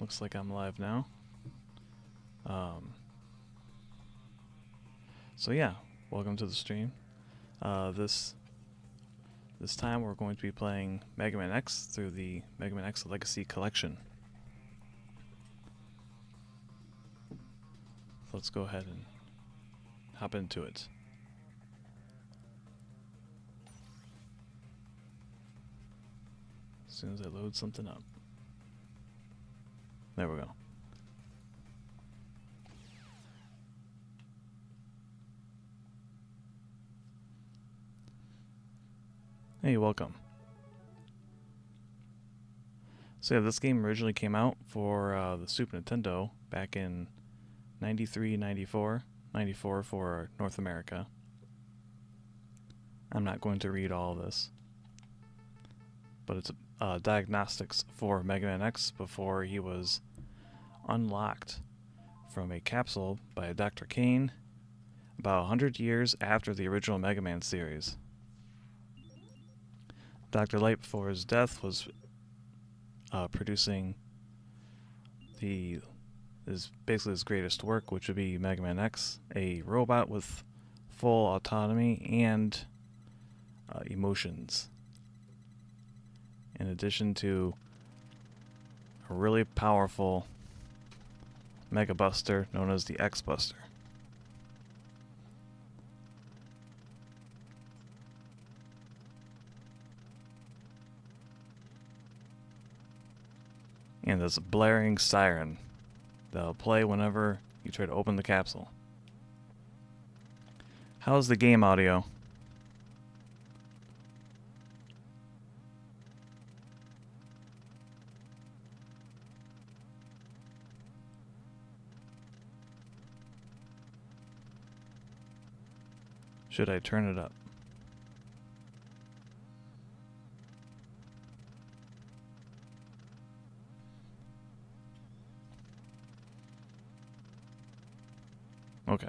Looks like I'm live now. So yeah, welcome to the stream. This time we're going to be playing Mega Man X through the Mega Man X Legacy Collection. So let's go ahead and hop into it. As soon as I load something up. There we go. Hey, welcome. So yeah, this game originally came out for the Super Nintendo back in 93, 94. 94 for North America. I'm not going to read all of this. But it's diagnostics for Mega Man X before he was unlocked from a capsule by Dr. Kane about 100 years after the original Mega Man series. Dr. Light, before his death, was producing basically his greatest work, which would be Mega Man X, a robot with full autonomy and emotions, in addition to a really powerful Mega Buster known as the X Buster. And this blaring siren that'll play whenever you try to open the capsule. How's the game audio? Should I turn it up? Okay.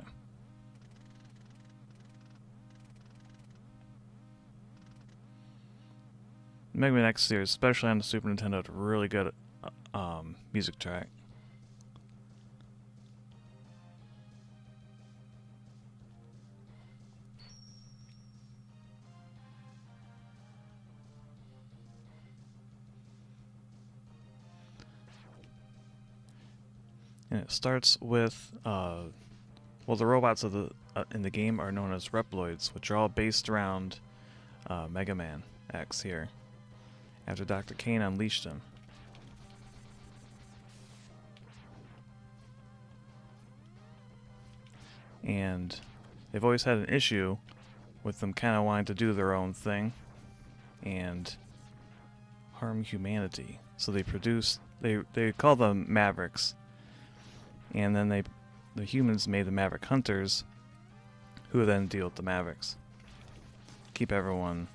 Mega Man X series, especially on the Super Nintendo, is a really good music track. And it starts with, well, the robots of in the game are known as Reploids, which are all based around Mega Man X here, after Dr. Kane unleashed them. And they've always had an issue with them kind of wanting to do their own thing and harm humanity. So they call them Mavericks. And then the humans made the Maverick Hunters, who then deal with the Mavericks. Keep everyone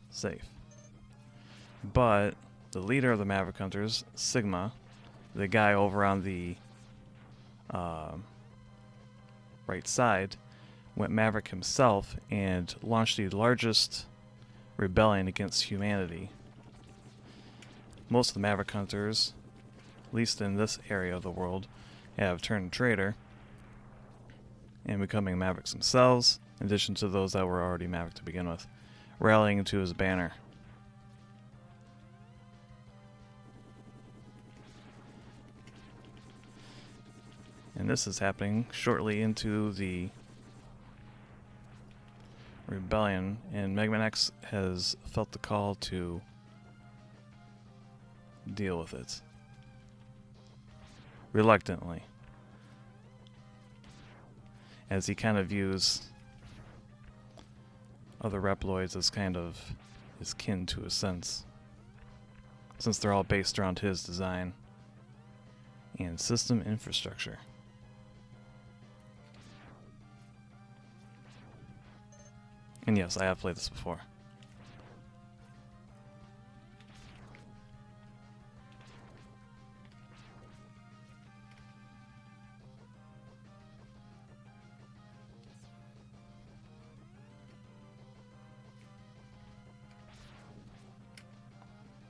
safe. But the leader of the Maverick Hunters, Sigma, the guy over on the right side, went Maverick himself and launched the largest rebellion against humanity. Most of the Maverick Hunters, at least in this area of the world, have turned traitor and becoming Mavericks themselves, in addition to those that were already Maverick to begin with, rallying to his banner. And this is happening shortly into the rebellion, and Mega Man X has felt the call to deal with it. Reluctantly, as he kind of views other Reploids as kind of his kin to a sense, since they're all based around his design and system infrastructure. And yes, I have played this before.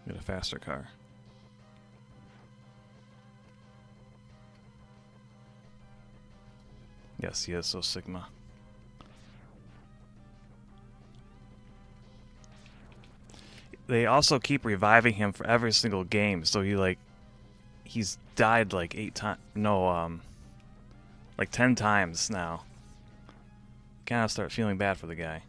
Get a faster car. Yes, he is so Sigma. They also keep reviving him for every single game, so he's died like 8 times. No, like 10 times now. Kind of start feeling bad for the guy.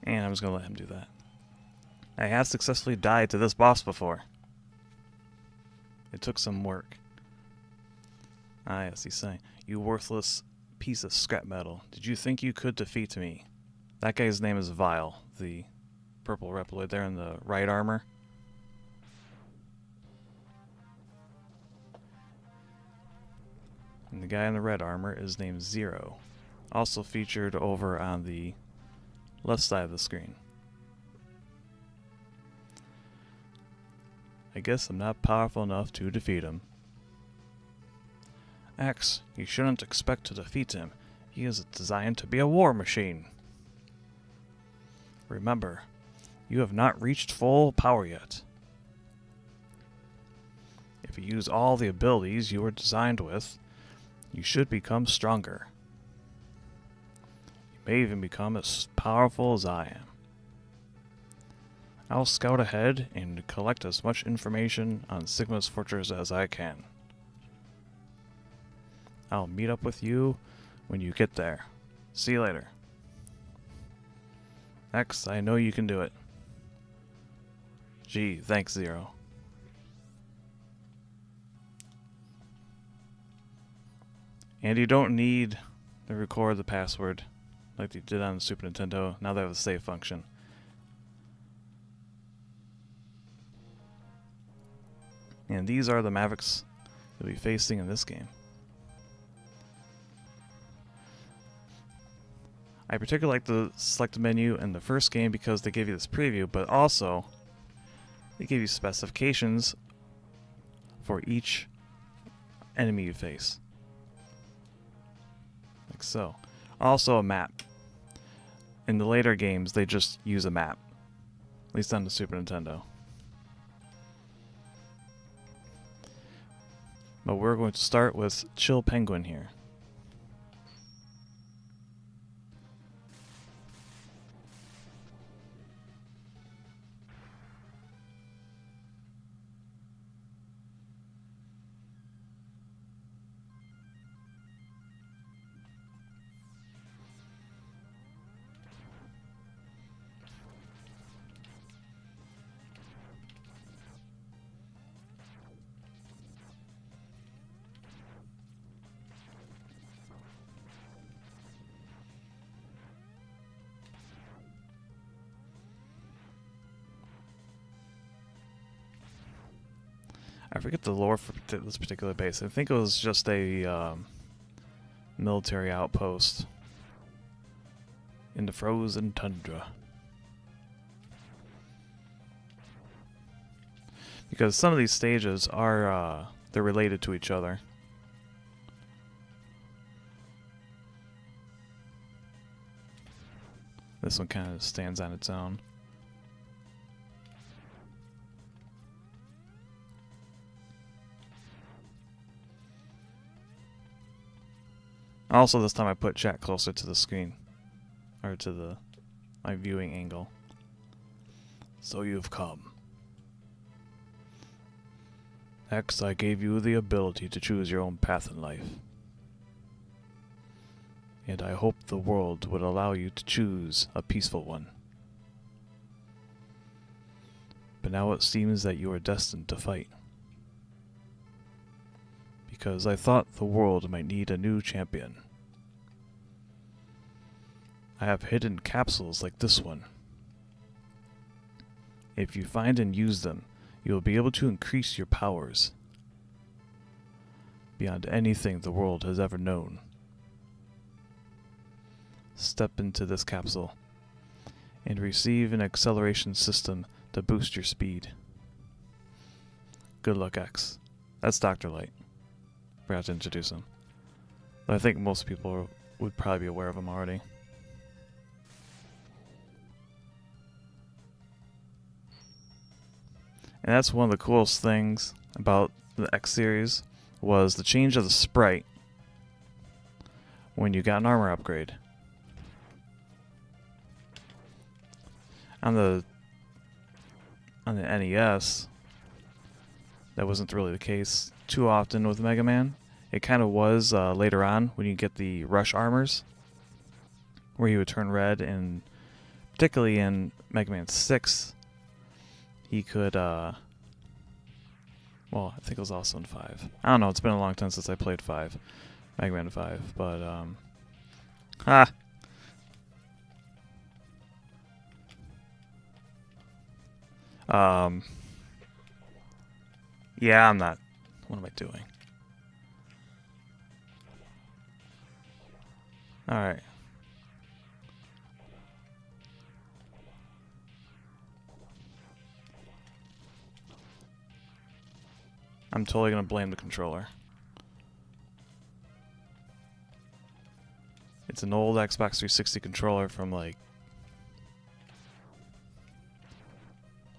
And I'm just gonna let him do that. I have successfully died to this boss before. It took some work. Ah, yes, he's saying, "You worthless piece of scrap metal. Did you think you could defeat me?" That guy's name is Vile, the purple Reploid there in the right armor. And the guy in the red armor is named Zero. Also featured over on the left side of the screen. I guess I'm not powerful enough to defeat him. X, you shouldn't expect to defeat him. He is designed to be a war machine. Remember, you have not reached full power yet. If you use all the abilities you were designed with, you should become stronger. You may even become as powerful as I am. I'll scout ahead and collect as much information on Sigma's fortress as I can. I'll meet up with you when you get there. See you later. X, I know you can do it. Gee, thanks, Zero. And you don't need to record the password like you did on the Super Nintendo. Now they have a save function. And these are the Mavericks you'll be facing in this game. I particularly like the select menu in the first game because they give you this preview, but also they give you specifications for each enemy you face. Like so. Also a map. In the later games, they just use a map. At least on the Super Nintendo. But we're going to start with Chill Penguin here. I forget the lore for this particular base. I think it was just a military outpost in the frozen tundra. Because some of these stages are they're related to each other. This one kind of stands on its own. Also, this time I put chat closer to the screen, or to my viewing angle. So you've come. X, I gave you the ability to choose your own path in life. And I hope the world would allow you to choose a peaceful one. But now it seems that you are destined to fight. Because I thought the world might need a new champion. I have hidden capsules like this one. If you find and use them, you will be able to increase your powers beyond anything the world has ever known. Step into this capsule and receive an acceleration system to boost your speed. Good luck, X. That's Dr. Light. Forgot to introduce him. But I think most people would probably be aware of him already. And that's one of the coolest things about the X series was the change of the sprite when you got an armor upgrade. On the NES, that wasn't really the case too often with Mega Man. It kind of was later on when you get the rush armors, where he would turn red, and particularly in Mega Man 6, he could, well, I think it was also in 5. I don't know, it's been a long time since I played 5, Mega Man 5, but, yeah, I'm not, what am I doing? Alright. I'm totally gonna blame the controller. It's an old Xbox 360 controller from like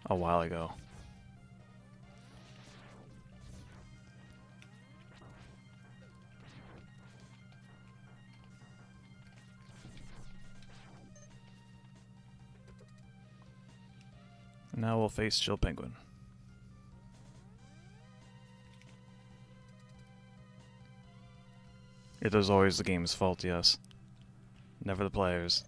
a while ago. Now we'll face Chill Penguin. It is always the game's fault, yes. Never the players.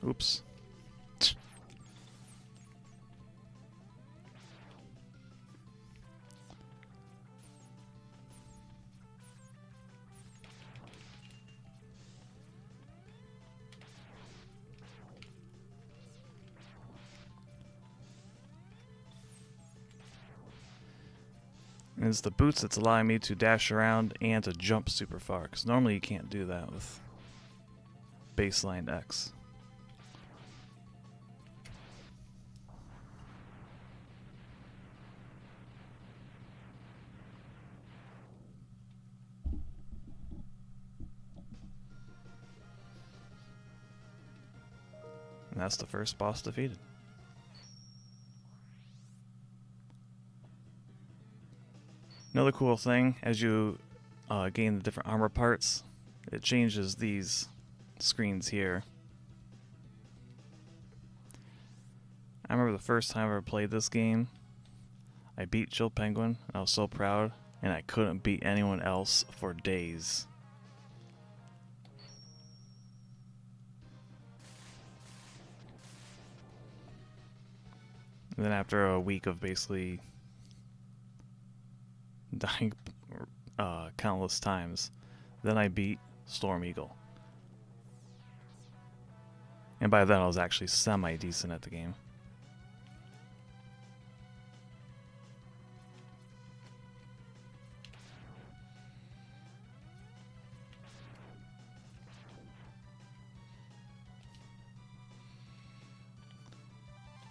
Oops. And it's the boots that's allowing me to dash around and to jump super far, because normally you can't do that with baseline X. And that's the first boss defeated. Another cool thing, as you gain the different armor parts, it changes these screens here. I remember the first time I ever played this game, I beat Chill Penguin, and I was so proud, and I couldn't beat anyone else for days. And then after a week of basically dying countless times, then I beat Storm Eagle. And by then I was actually semi-decent at the game.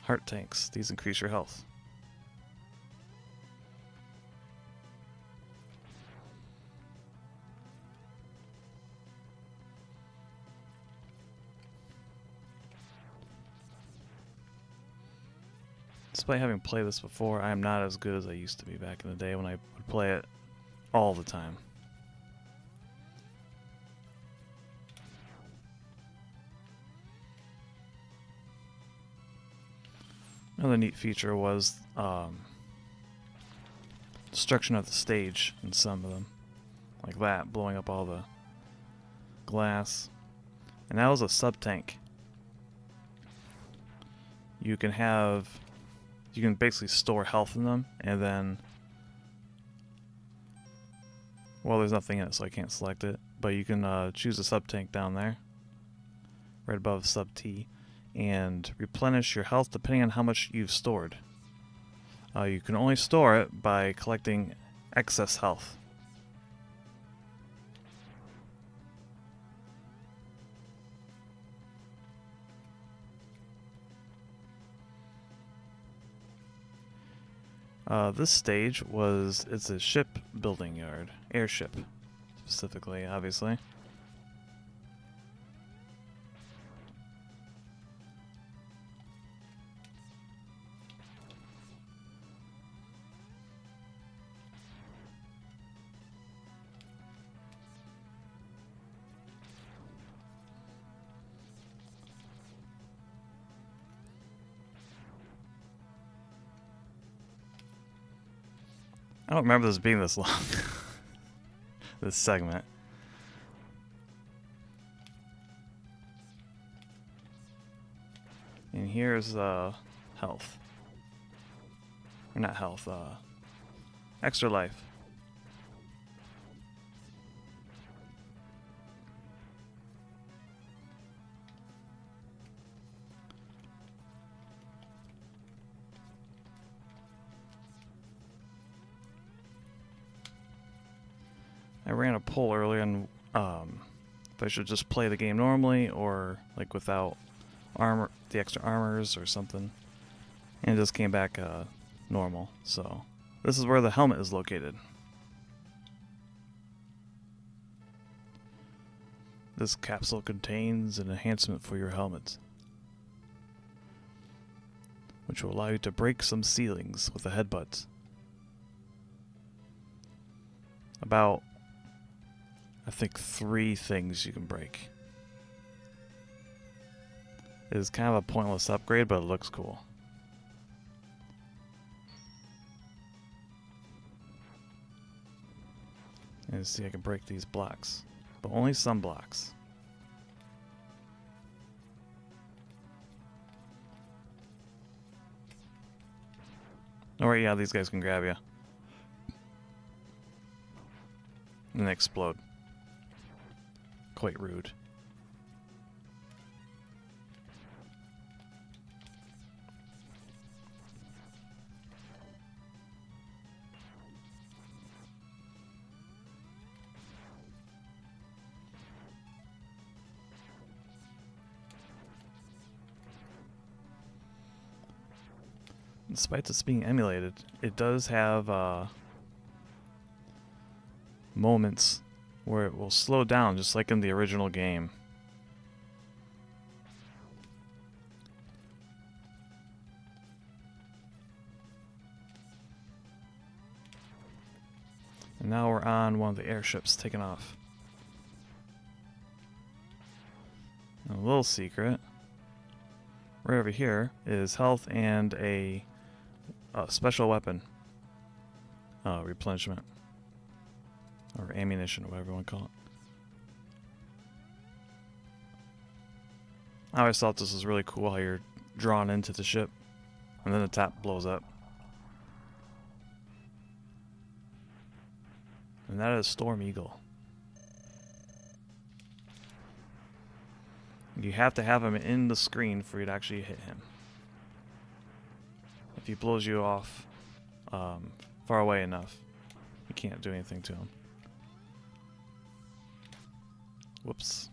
Heart tanks. These increase your health. Despite having played this before, I am not as good as I used to be back in the day when I would play it all the time. Another neat feature was destruction of the stage in some of them. Like that, blowing up all the glass. And that was a sub-tank. you can basically store health in them, and then, well, there's nothing in it, so I can't select it, but you can choose a sub-tank down there, right above sub-T, and replenish your health depending on how much you've stored. You can only store it by collecting excess health. This stage it's a ship building yard. Airship, specifically, obviously. I don't remember this being this long. This segment. And here's health. Or not health, extra life. I ran a poll earlier on if I should just play the game normally or like without armor, the extra armors or something, and it just came back normal. So this is where the helmet is located. This capsule contains an enhancement for your helmet, which will allow you to break some ceilings with a headbutt. About, I think, 3 things you can break. It is kind of a pointless upgrade, but it looks cool. And see, I can break these blocks, but only some blocks. Alright, yeah, these guys can grab you. And they explode. Quite rude. Despite this being emulated, it does have moments where it will slow down, just like in the original game. And now we're on one of the airships taking off. And a little secret, right over here is health and a special weapon replenishment. Or ammunition, or whatever you want to call it. I always thought this was really cool how you're drawn into the ship and then the top blows up. And that is Storm Eagle. You have to have him in the screen for you to actually hit him. If he blows you off far away enough, you can't do anything to him. Whoops.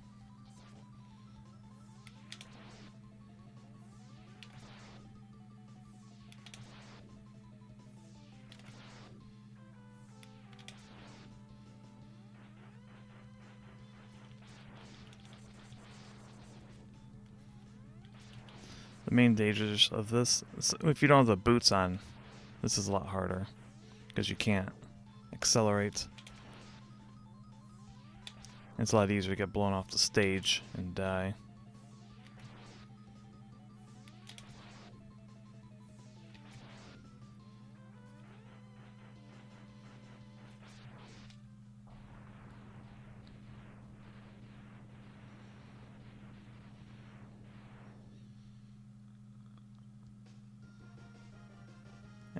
The main dangers of this, if you don't have the boots on, this is a lot harder because you can't accelerate. It's a lot easier to get blown off the stage and die.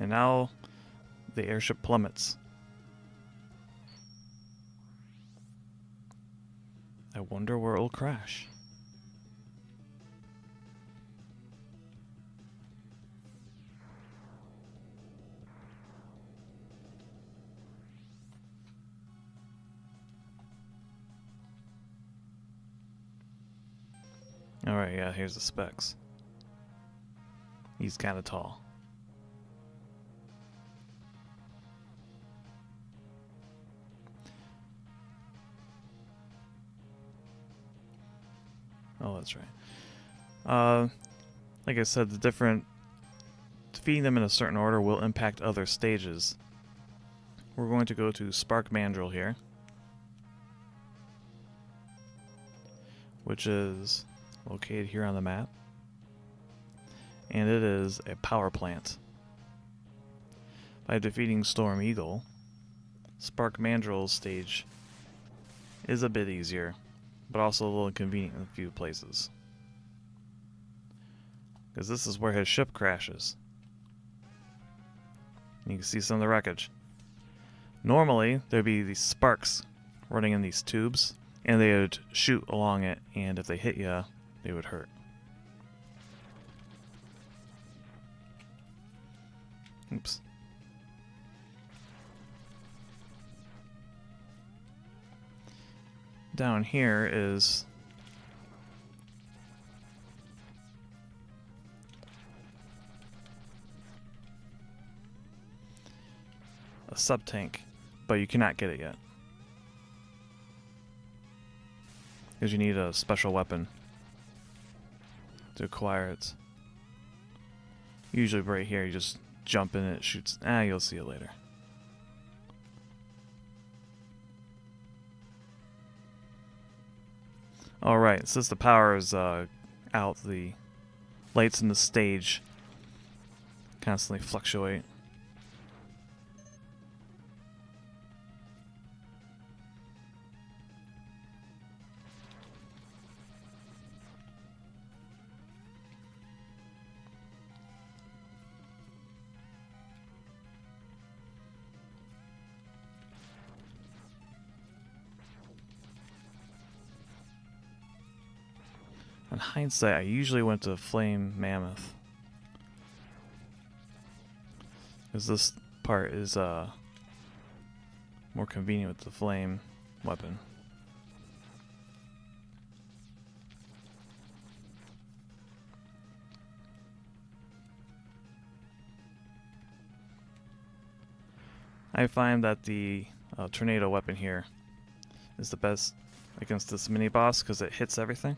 And now the airship plummets. I wonder where it'll crash. Alright, yeah, here's the specs. He's kind of tall. Oh, that's right. Like I said, defeating them in a certain order will impact other stages. We're going to go to Spark Mandrill here, which is located here on the map. And it is a power plant. By defeating Storm Eagle, Spark Mandrill's stage is a bit easier, but also a little inconvenient in a few places. Because this is where his ship crashes. You can see some of the wreckage. Normally, there'd be these sparks running in these tubes, and they would shoot along it, and if they hit you, they would hurt. Oops. Down here is a sub-tank, but you cannot get it yet, because you need a special weapon to acquire it. Usually right here, you just jump in and it shoots. You'll see it later. Alright, since the power is out, the lights in the stage constantly fluctuate. In hindsight, I usually went to Flame Mammoth, because this part is more convenient with the flame weapon. I find that the tornado weapon here is the best against this mini boss because it hits everything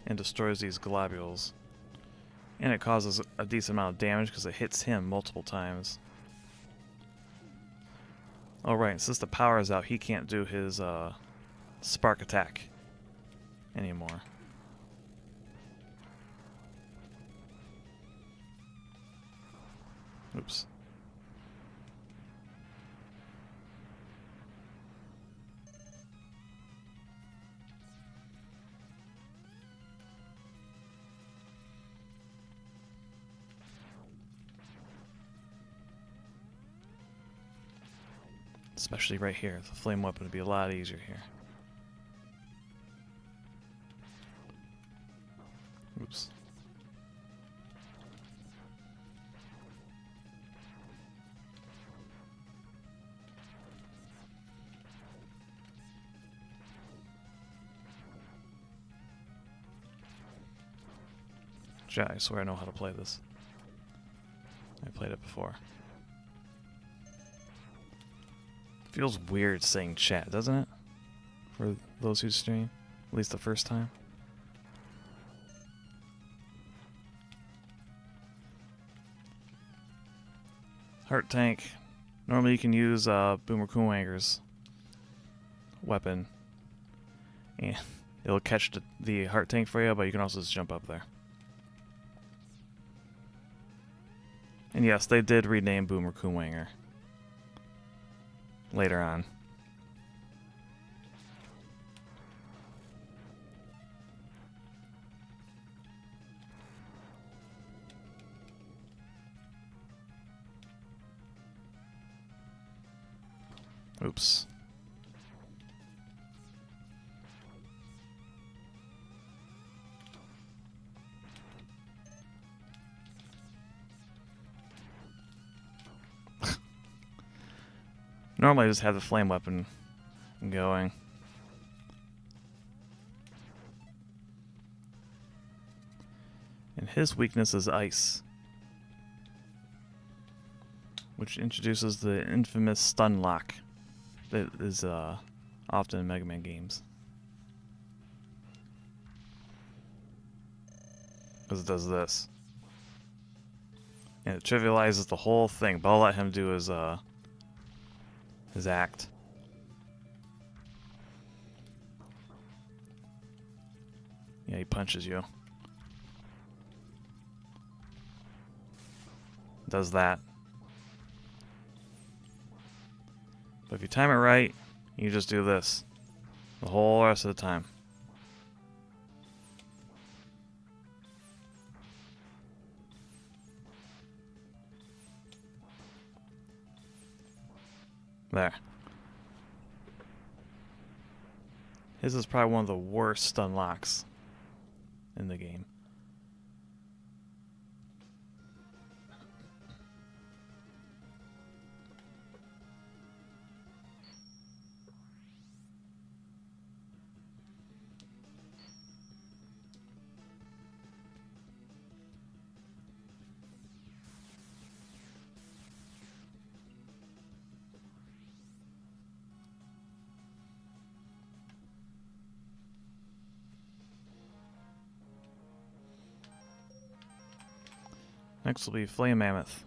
and destroys these globules, and it causes a decent amount of damage because it hits him multiple times. Alright, since the power is out, he can't do his spark attack anymore. Oops. Especially right here. The flame weapon would be a lot easier here. Oops. I swear I know how to play this. I played it before. Feels weird saying chat, doesn't it? For those who stream, at least the first time. Heart tank. Normally you can use Boomer Kuwanger's weapon, and it'll catch the heart tank for you, but you can also just jump up there. And yes, they did rename Boomer Kuwanger later on. Oops. Normally I just have the flame weapon going. And his weakness is ice, which introduces the infamous stun lock that is often in Mega Man games. Because it does this. And it trivializes the whole thing, but I'll let him do his act. Yeah, he punches you. Does that. But if you time it right, you just do this the whole rest of the time. There. His is probably one of the worst stun locks in the game. Next will be Flame Mammoth.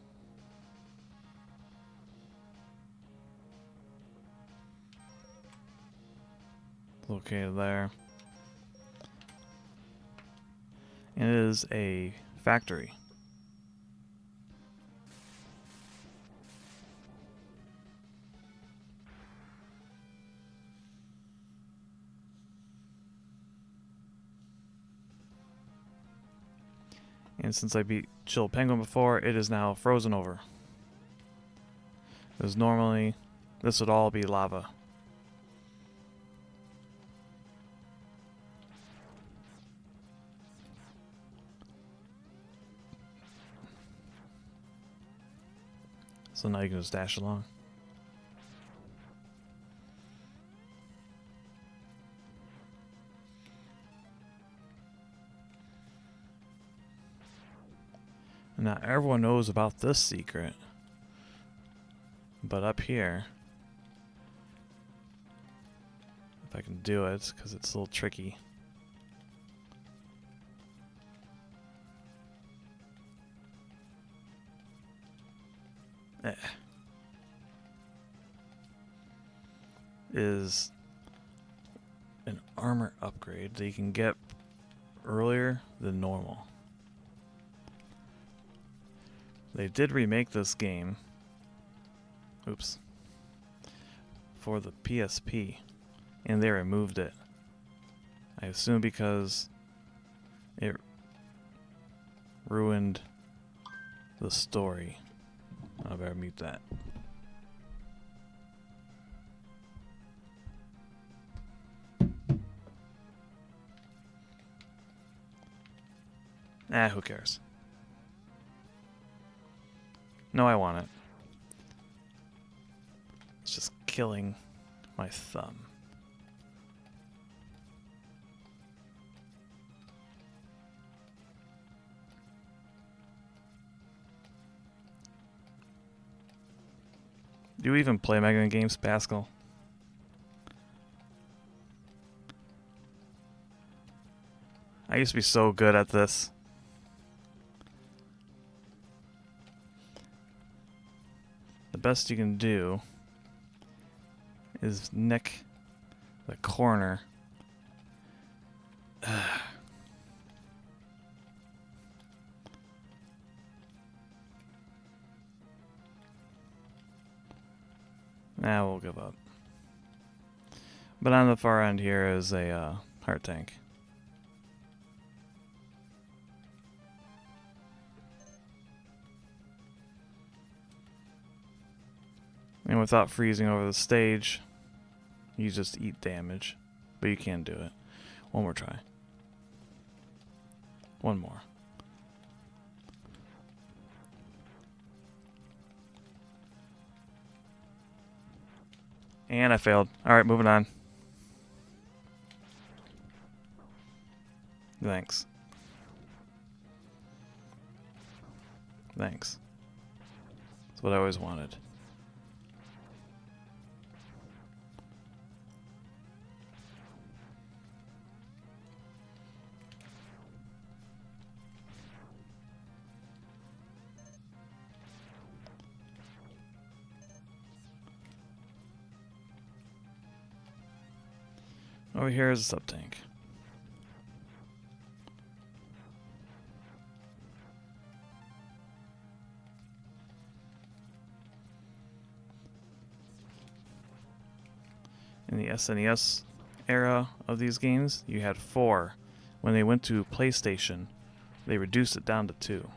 Located there. And it is a factory. And since I beat Chill Penguin before, it is now frozen over. Because normally, this would all be lava. So now you can just dash along. Now everyone knows about this secret, but up here, if I can do it, because it's a little tricky. Is an armor upgrade that you can get earlier than normal. They did remake this game, oops, for the PSP, and they removed it. I assume because it ruined the story. I better mute that. Who cares? No, I want it. It's just killing my thumb. Do you even play Mega Man games, Pascal? I used to be so good at this. The best you can do is nick the corner. Nah, we'll give up. But on the far end here is a heart tank. And without freezing over the stage, you just eat damage. But you can do it. One more try. One more. And I failed. Alright, moving on. Thanks. Thanks. That's what I always wanted. Over here is a sub-tank. In the SNES era of these games, you had 4. When they went to PlayStation, they reduced it down to 2.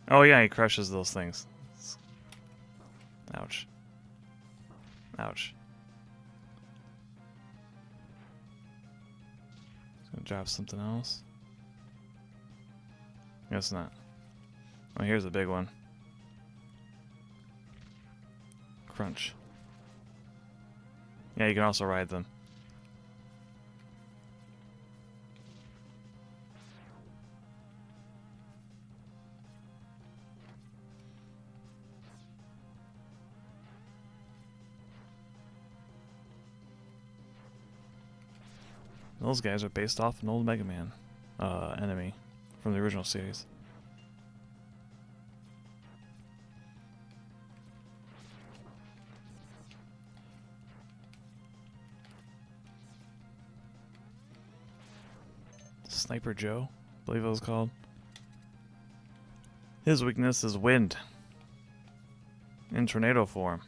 Oh yeah, he crushes those things. Ouch. Ouch. Gonna drop something else? Guess not. Oh, here's a big one. Crunch. Yeah, you can also ride them. Those guys are based off an old Mega Man enemy from the original series. Sniper Joe, I believe it was called. His weakness is wind in tornado form.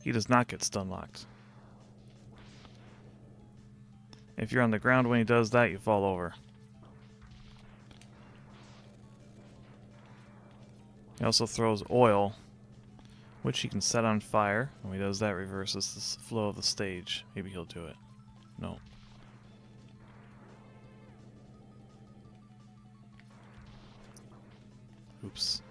He does not get stun locked. If you're on the ground when he does that, you fall over. He also throws oil, which he can set on fire. When he does that, reverses the flow of the stage. Maybe he'll do it. No. Oops.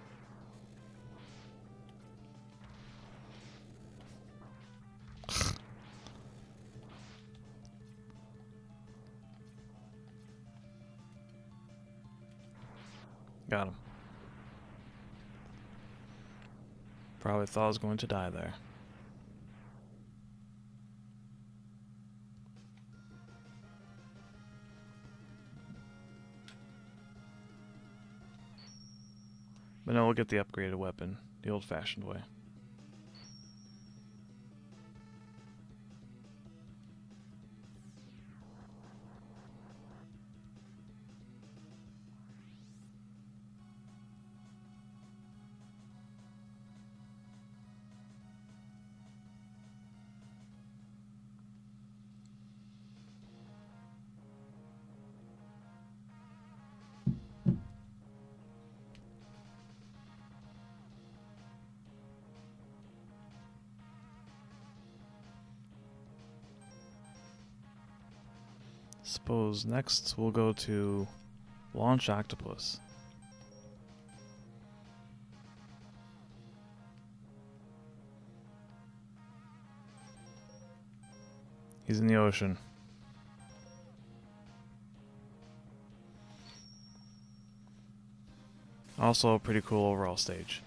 Got him. Probably thought I was going to die there. But no, we'll get the upgraded weapon, the old-fashioned way. Suppose next we'll go to Launch Octopus. He's in the ocean. Also a pretty cool overall stage.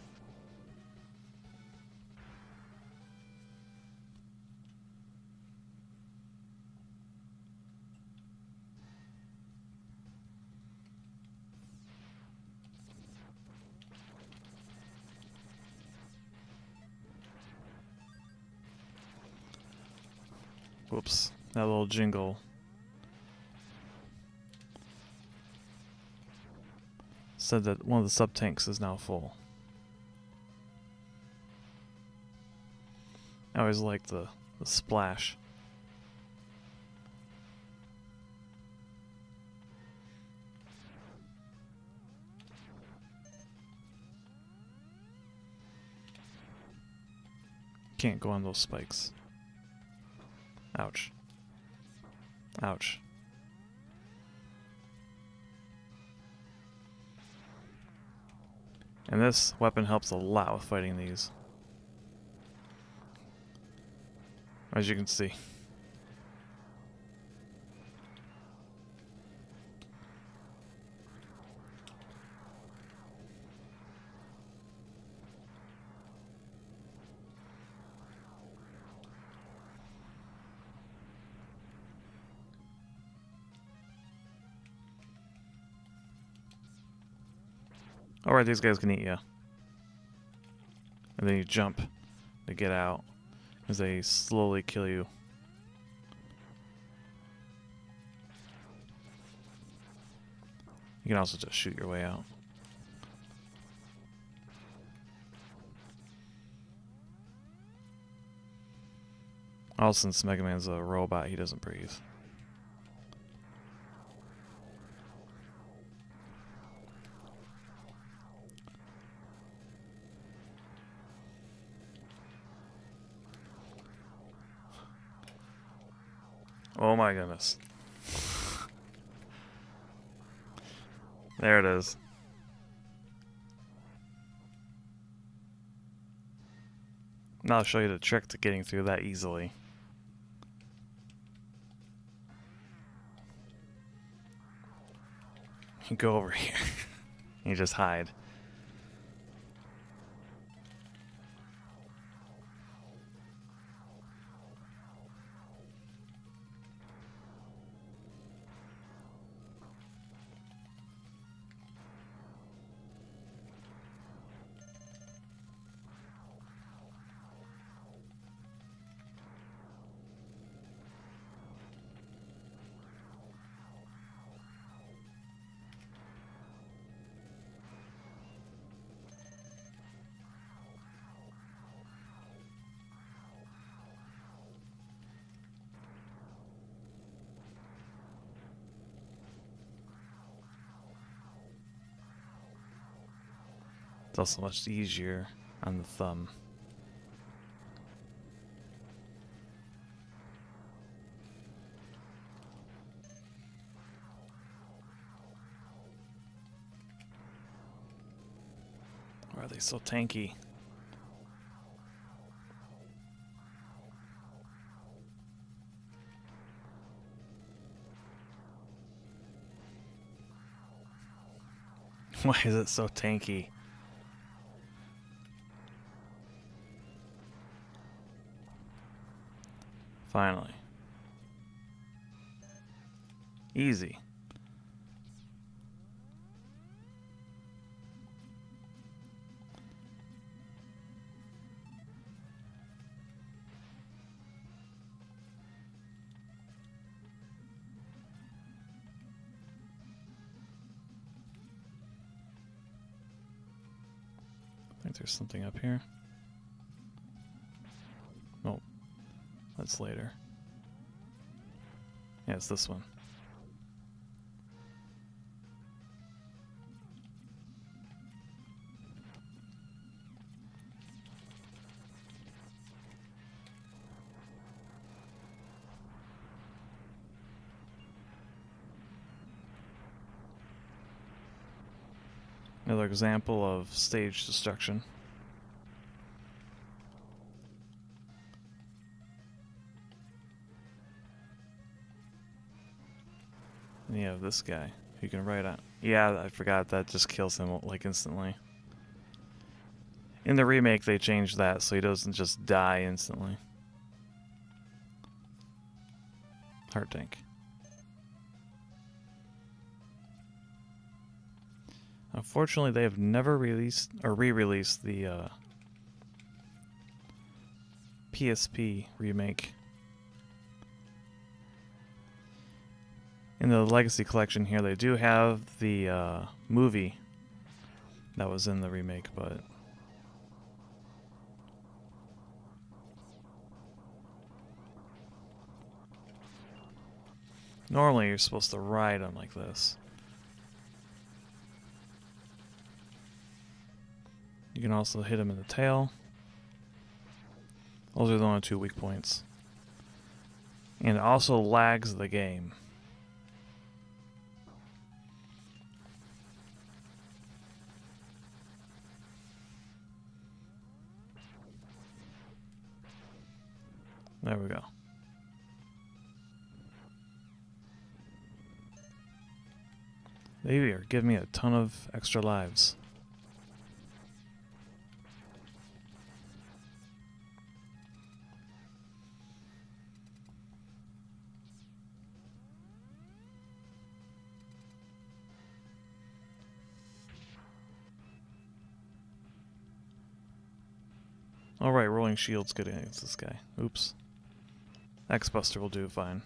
Whoops. That little jingle said that one of the sub-tanks is now full. I always like the splash. Can't go on those spikes. Ouch. Ouch. And this weapon helps a lot with fighting these, as you can see. Alright, these guys can eat you. And then you jump to get out, as they slowly kill you. You can also just shoot your way out. Also, since Mega Man's a robot, he doesn't breathe. Oh my goodness. There it is. Now I'll show you the trick to getting through that easily. You go over here. You just hide. It's also much easier on the thumb. Why are they so tanky? Why is it so tanky? Finally. Easy. I think there's something up here. Oh, that's later. Yeah, it's this one. Another example of stage destruction. And you have this guy who you can write on. Yeah, I forgot that just kills him like instantly. In the remake, they changed that so he doesn't just die instantly. Heart tank. Unfortunately, they have never released or re-released the PSP remake. In the Legacy Collection here, they do have the movie that was in the remake, but normally you're supposed to ride them like this. You can also hit him in the tail. Those are the only 2 weak points. And it also lags the game. There we go. They are giving me a ton of extra lives. Alright, rolling shield's good against this guy. Oops. X-Buster will do fine.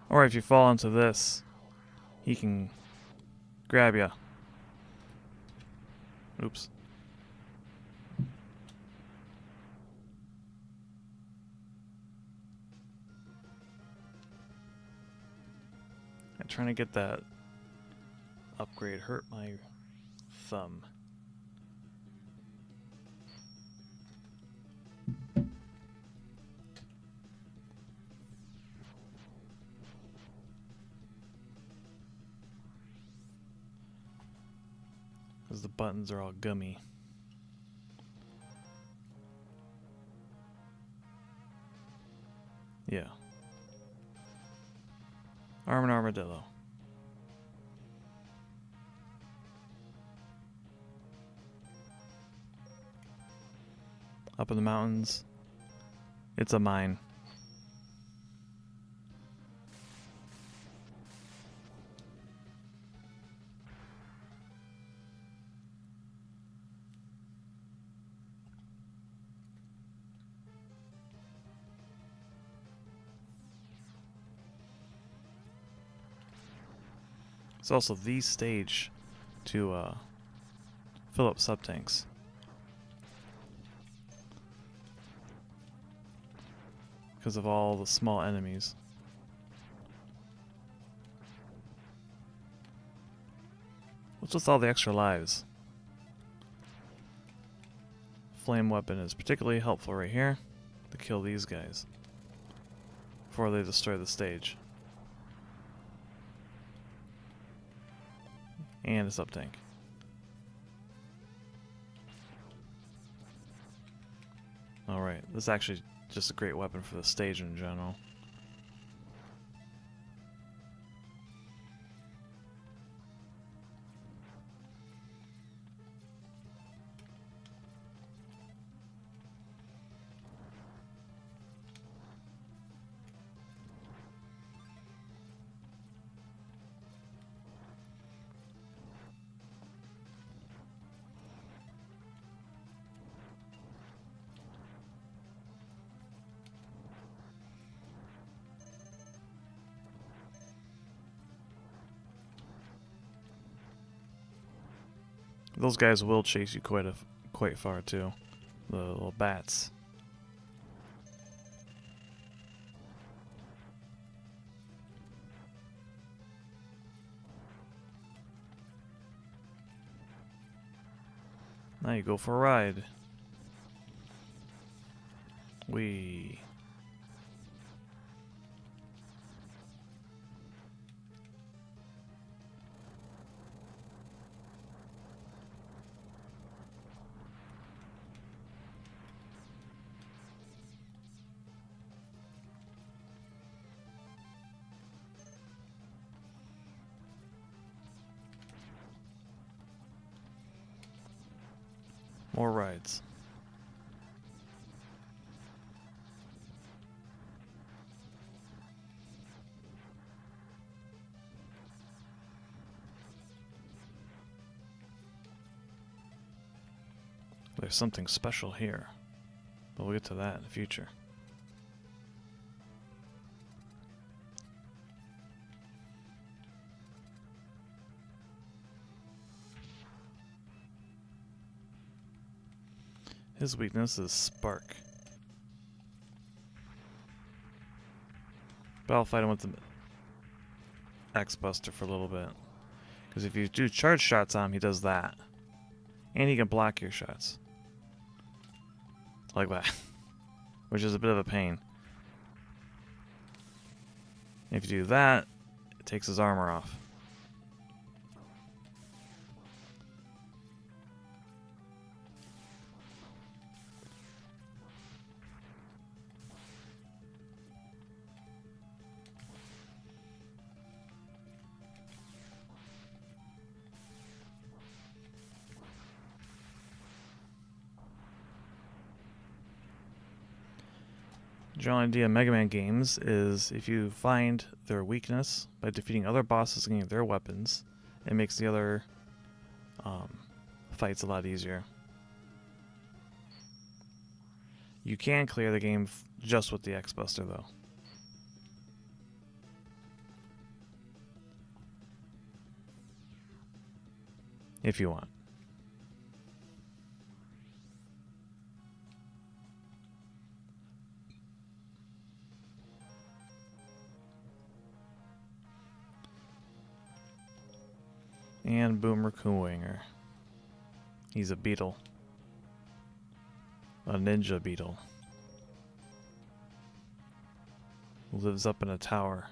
Or if you fall into this, he can grab you. Oops. I'm trying to get that upgrade hurt my thumb. Because the buttons are all gummy. Yeah. Arm and armadillo. Up in the mountains. It's a mine. It's also the stage to fill up sub-tanks. Because of all the small enemies. What's with all the extra lives? Flame weapon is particularly helpful right here to kill these guys before they destroy the stage. And a sub-tank. Alright, this is actually just a great weapon for the stage in general. Those guys will chase you quite far too. The little bats. Now you go for a ride. Whee. More rides. There's something special here, but we'll get to that in the future. His weakness is Spark. But I'll fight him with the X-Buster for a little bit. Because if you do charge shots on him, he does that. And he can block your shots. Like that. Which is a bit of a pain. If you do that, it takes his armor off. The general idea of Mega Man games is if you find their weakness by defeating other bosses and getting their weapons, it makes the other fights a lot easier. You can clear the game just with the X-Buster though. If you want. And Boomer Kuwanger. He's a beetle. A ninja beetle. Who lives up in a tower.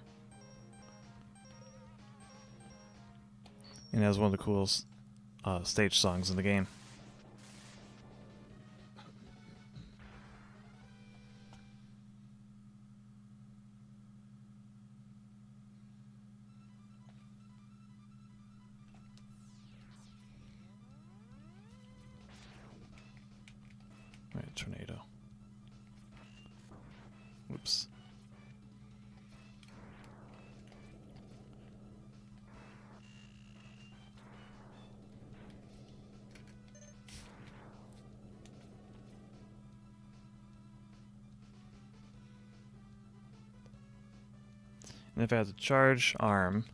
And has one of the coolest stage songs in the game. Right, tornado. Whoops. And if I had to charge arm,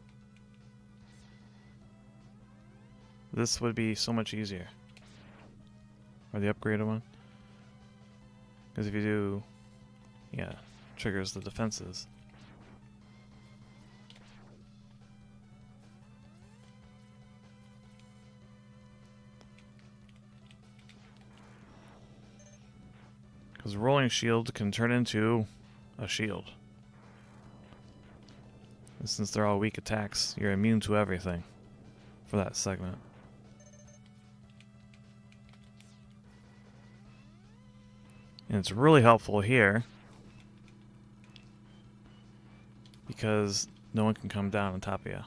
this would be so much easier. Or the upgraded one. Because if you do, yeah, triggers the defenses. Because rolling shield can turn into a shield. And since they're all weak attacks, you're immune to everything for that segment. And it's really helpful here because no one can come down on top of you.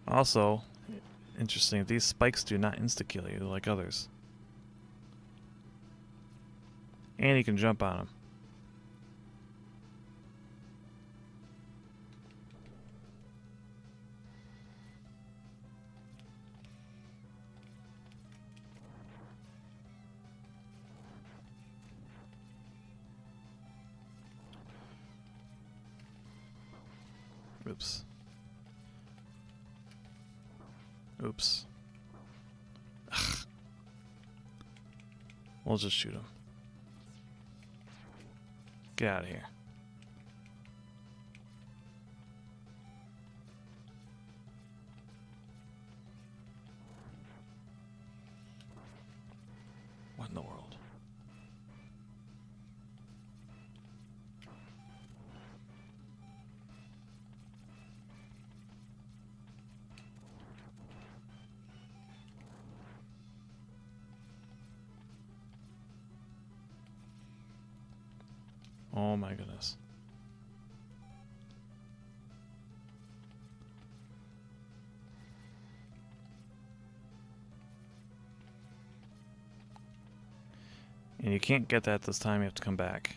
Also, interesting, these spikes do not insta-kill you like others. And you can jump on them. Oops. Oops. Ugh. We'll just shoot him. Get out of here. What in the world? Oh my goodness. And you can't get that this time, you have to come back.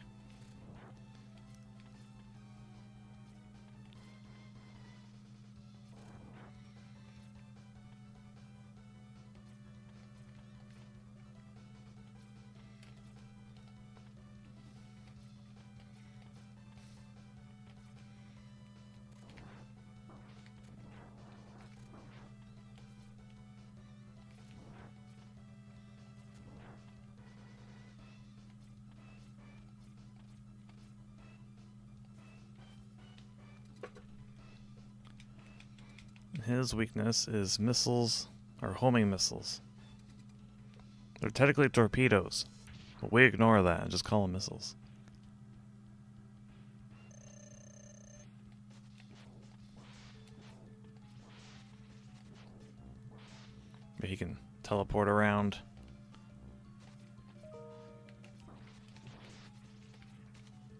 His weakness is missiles, or homing missiles. They're technically torpedoes, but we ignore that and just call them missiles. But he can teleport around.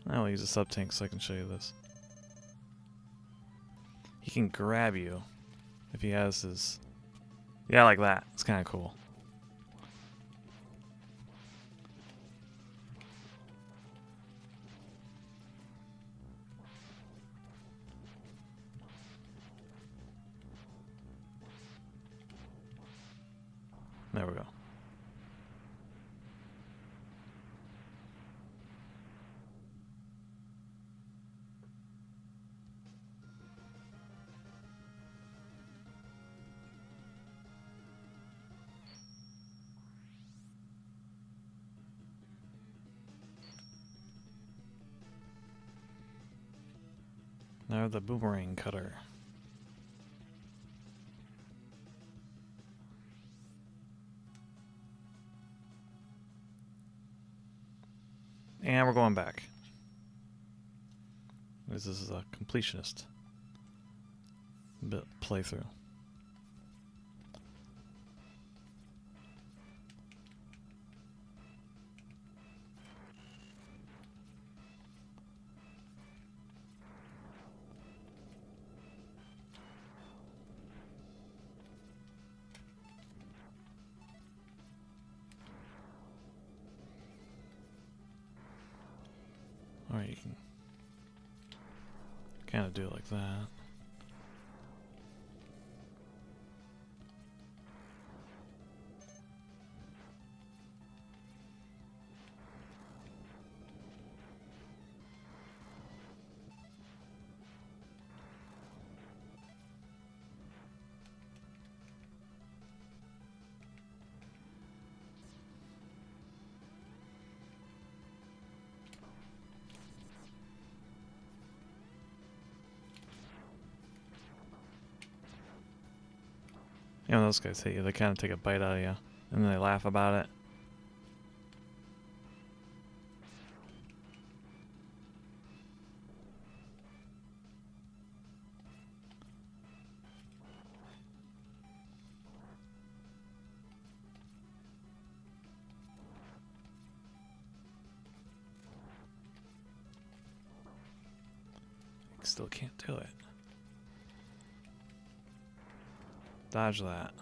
I'll use a sub-tank so I can show you this. He can grab you if he has his... Yeah, like that. It's kind of cool. There we go. Now the boomerang cutter. And we're going back. This is a completionist playthrough. Or you can kind of do it like that. You know, those guys hate you. They kind of take a bite out of you, and then they laugh about it. Still can't do it. Dodge that.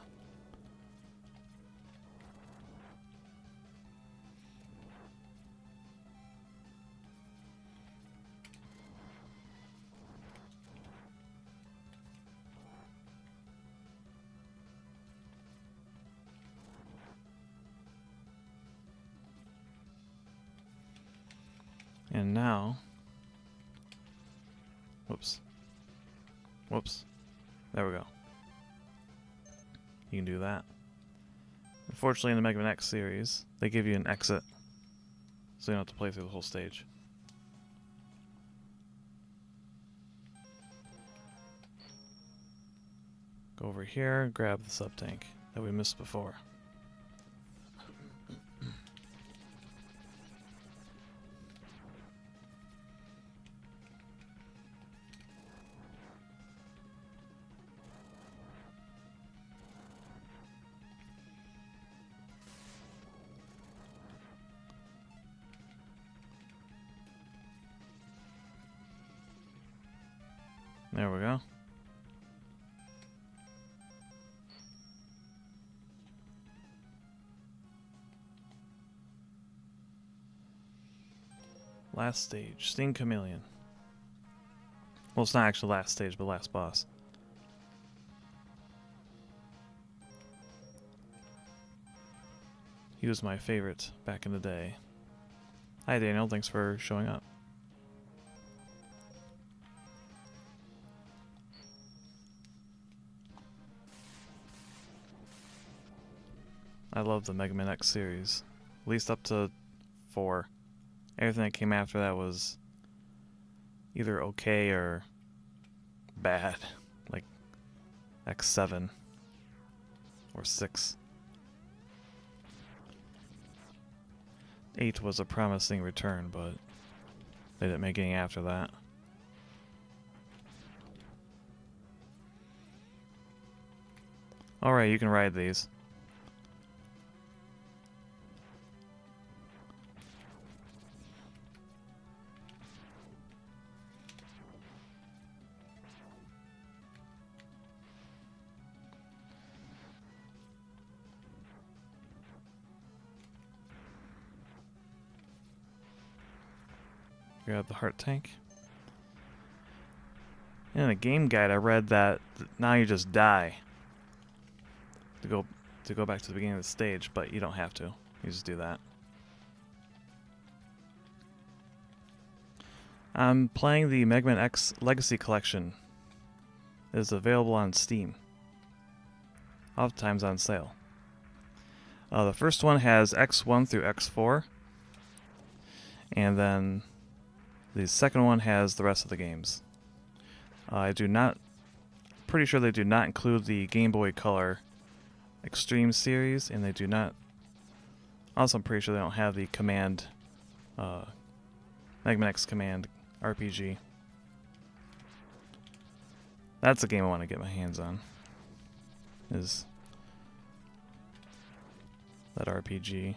And now, whoops. There we go. You can do that. Unfortunately, in the Mega Man X series, they give you an exit, so you don't have to play through the whole stage. Go over here, grab the sub-tank that we missed before. There we go. Last stage. Sting Chameleon. Well, it's not actually last stage, but last boss. He was my favorite back in the day. Hi Daniel, thanks for showing up. I love the Mega Man X series. At least up to 4. Everything that came after that was either okay or bad. Like X7 or 6. 8 was a promising return, but they didn't make any after that. Alright, you can ride these. Grab the heart tank. In a game guide I read that now you just die to go back to the beginning of the stage, but you don't have to. You just do that. I'm playing the Mega Man X Legacy Collection. It is available on Steam. Oftentimes on sale. The first one has X1 through X4. And then the second one has the rest of the games. Pretty sure they do not include the Game Boy Color Extreme series, and they do not. Also, I'm pretty sure they don't have the Command, Mega Man X Command RPG. That's a game I want to get my hands on. Is that RPG?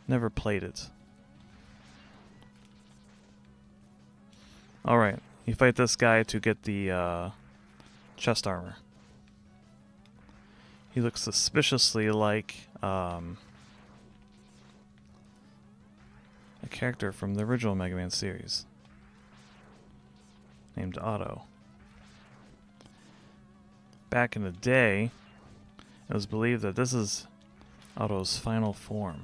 Never played it. Alright, you fight this guy to get the chest armor. He looks suspiciously like a character from the original Mega Man series named Otto. Back in the day, it was believed that this is Otto's final form.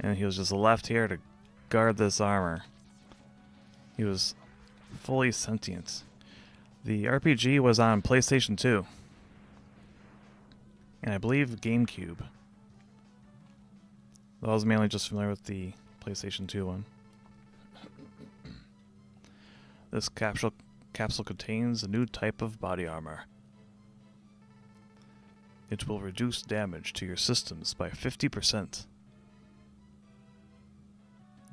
And he was just left here to guard this armor. He was fully sentient. The RPG was on PlayStation 2. And I believe GameCube. Though I was mainly just familiar with the PlayStation 2 one. This capsule contains a new type of body armor. It will reduce damage to your systems by 50%.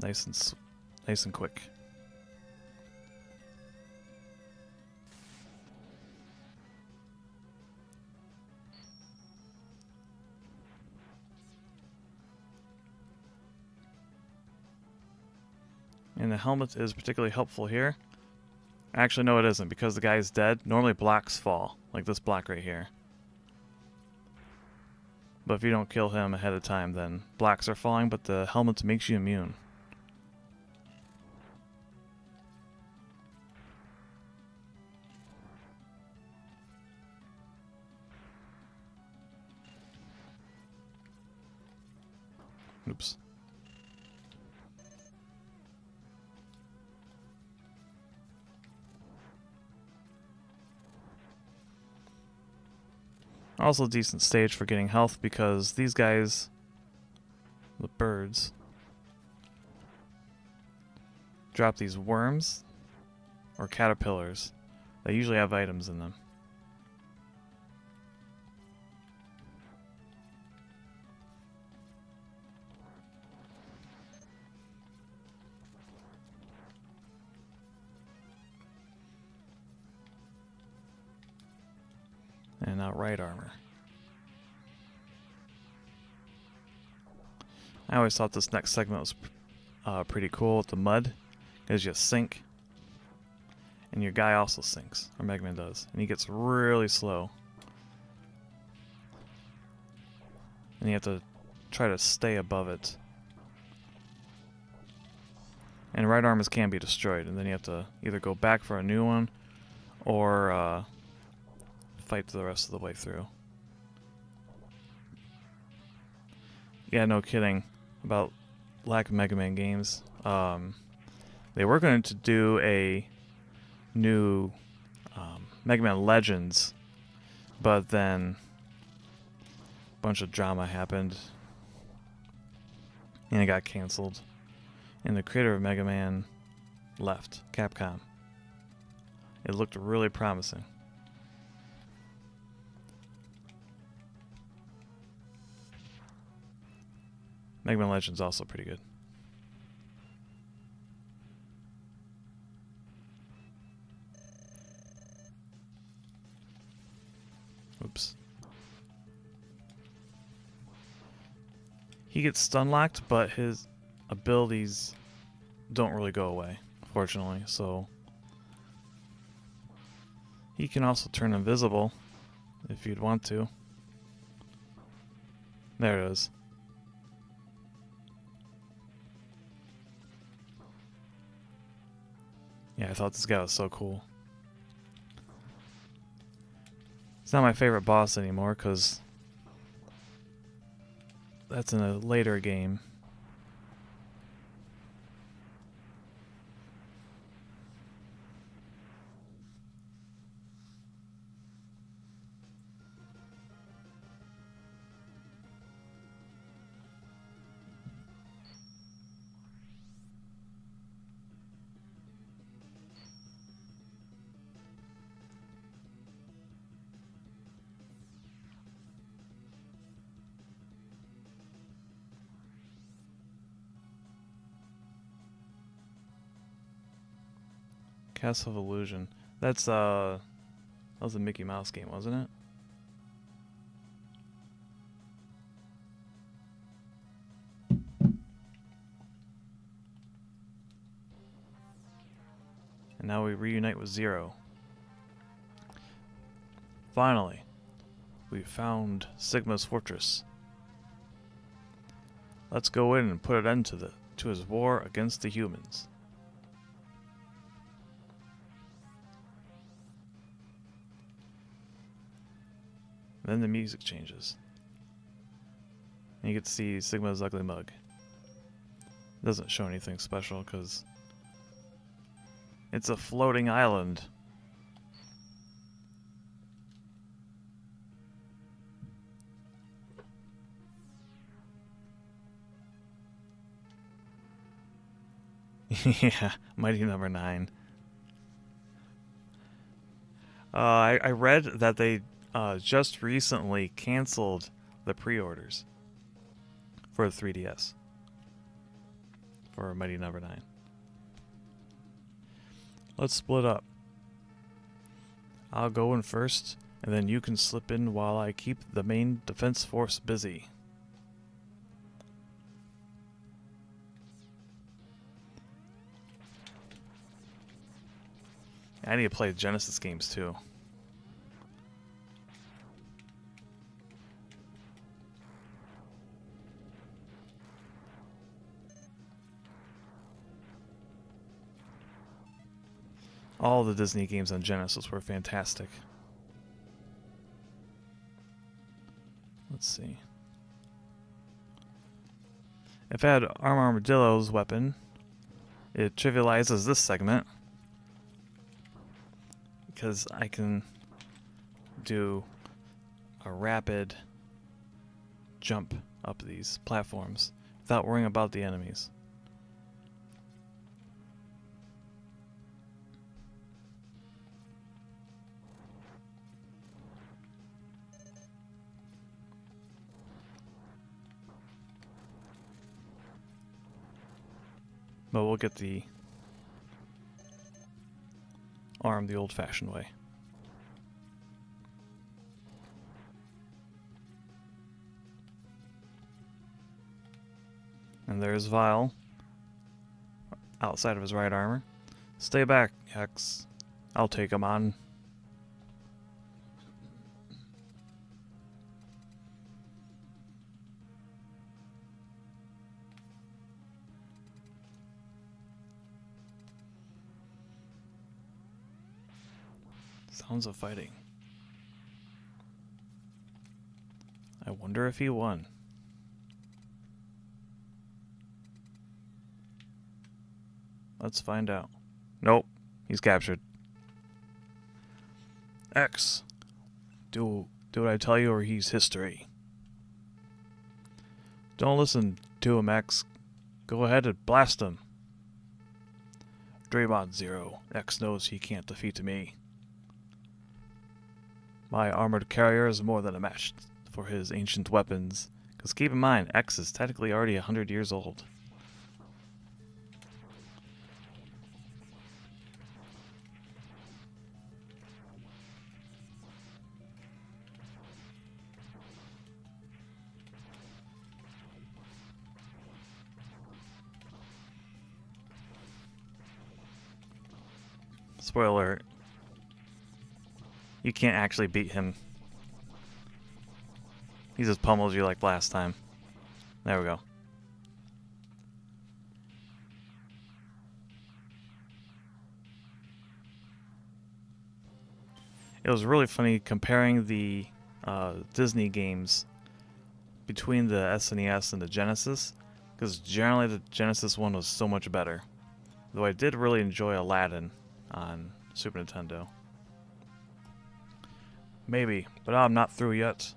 Nice and quick. And the helmet is particularly helpful here. Actually, no, it isn't, because the guy's dead. Normally blocks fall, like this block right here. But if you don't kill him ahead of time, then blocks are falling, but the helmet makes you immune. Oops. Also a decent stage for getting health, because these guys, the birds, drop these worms or caterpillars that usually have items in them. And now right armor. I always thought this next segment was pretty cool with the mud, because you sink, and your guy also sinks, or Mega Man does, and he gets really slow. And you have to try to stay above it And right arms can be destroyed, and then you have to either go back for a new one or fight the rest of the way through. Yeah, no kidding about lack of Mega Man games. They were going to do a new Mega Man Legends, but then a bunch of drama happened and it got canceled. And the creator of Mega Man left, Capcom. It looked really promising. Mega Man Legends also pretty good. Oops. He gets stun locked, but his abilities don't really go away, fortunately, so he can also turn invisible if you'd want to. There it is. Yeah, I thought this guy was so cool. It's not my favorite boss anymore, because that's in a later game. Castle of Illusion. That was a Mickey Mouse game, wasn't it? And now we reunite with Zero. Finally, we found Sigma's fortress. Let's go in and put an end to his war against the humans. Then the music changes. And you get to see Sigma's ugly mug. It doesn't show anything special because it's a floating island. Yeah, Mighty Number 9. I read that they just recently canceled the pre-orders for the 3DS for Mighty Number 9. Let's split up. I'll go in first, and then you can slip in while I keep the main defense force busy. I need to play Genesis games too. All the Disney games on Genesis were fantastic. Let's see. If I had Armadillo's weapon, it trivializes this segment because I can do a rapid jump up these platforms without worrying about the enemies. But we'll get the arm the old-fashioned way. And there's Vile, outside of his right armor. Stay back, Hex. I'll take him on. Sounds of fighting. I wonder if he won. Let's find out. Nope, he's captured. X, do what I tell you or he's history. Don't listen to him, X. Go ahead and blast him. Dream on, Zero. X knows he can't defeat me. My armored carrier is more than a match for his ancient weapons. Because keep in mind, X is technically already 100 years old. Spoiler alert. You can't actually beat him. He just pummels you like last time. There we go. It was really funny comparing the Disney games between the SNES and the Genesis, because generally the Genesis one was so much better. Though I did really enjoy Aladdin on Super Nintendo. Maybe, but I'm not through yet.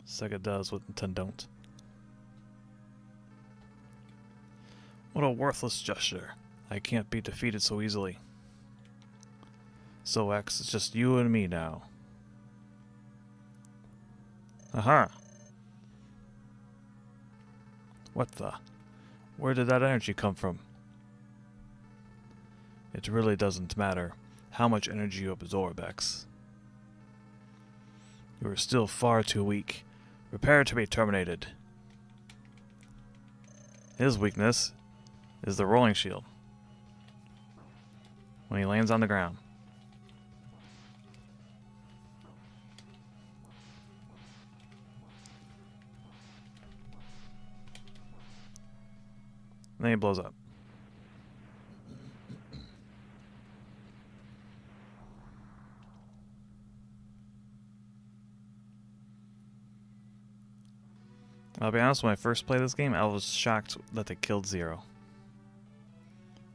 Sega does what Nintendo don't. What a worthless gesture. I can't be defeated so easily. So X, it's just you and me now. Aha! What the? Where did that energy come from? It really doesn't matter how much energy you absorb, X. You are still far too weak. Prepare to be terminated. His weakness is the rolling shield. When he lands on the ground. And then he blows up. I'll be honest, when I first played this game, I was shocked that they killed Zero.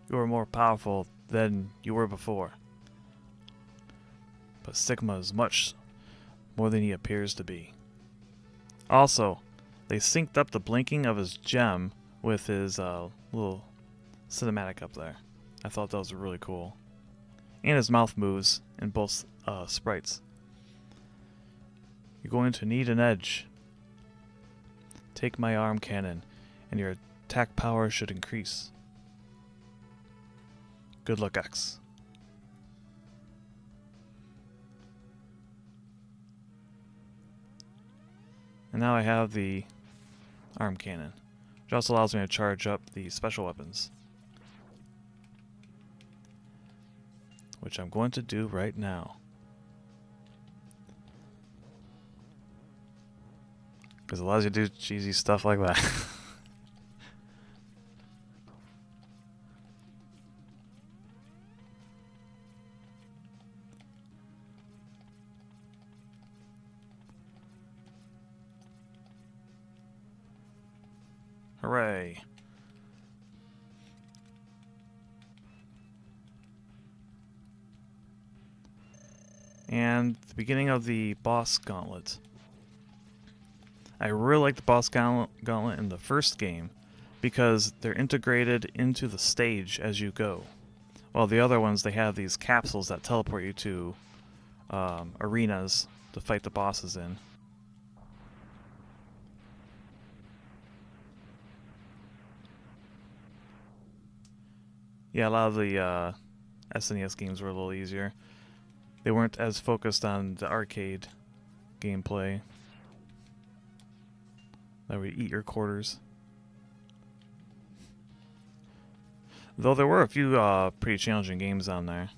You are more powerful than you were before. But Sigma is much more than he appears to be. Also, they synced up the blinking of his gem with his little cinematic up there. I thought that was really cool. And his mouth moves in both sprites. You're going to need an edge. Take my arm cannon, and your attack power should increase. Good luck, X. And now I have the arm cannon, which also allows me to charge up the special weapons. Which I'm going to do right now. Because it allows you to do cheesy stuff like that. Hooray. And the beginning of the boss gauntlet. I really like the boss gauntlet in the first game because they're integrated into the stage as you go. While the other ones, they have these capsules that teleport you to arenas to fight the bosses in. Yeah, a lot of the SNES games were a little easier. They weren't as focused on the arcade gameplay. That would eat your quarters. Though there were a few pretty challenging games on there.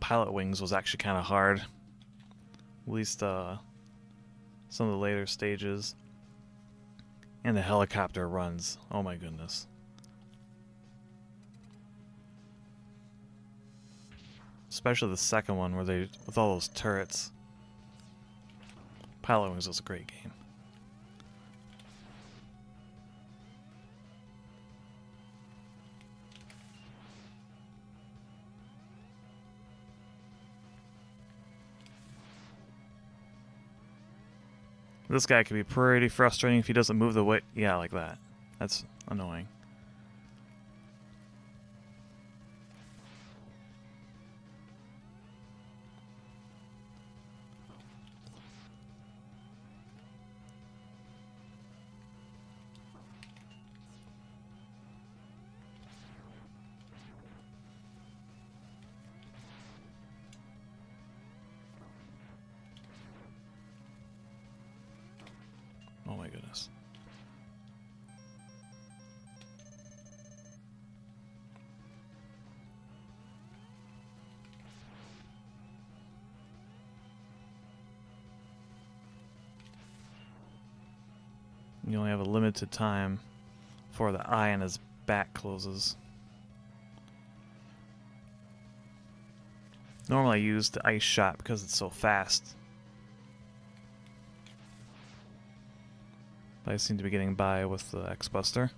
pilot wings was actually kind of hard. At least some of the later stages. And the helicopter runs. Oh my goodness. Especially the second one where they, with all those turrets. Pilot Wings was a great game. This guy can be pretty frustrating if he doesn't move the way. Yeah, like that. That's annoying. Oh my goodness. You only have a limited time before the eye on his back closes. Normally I use the ice shot because it's so fast. But I seem to be getting by with the X-Buster.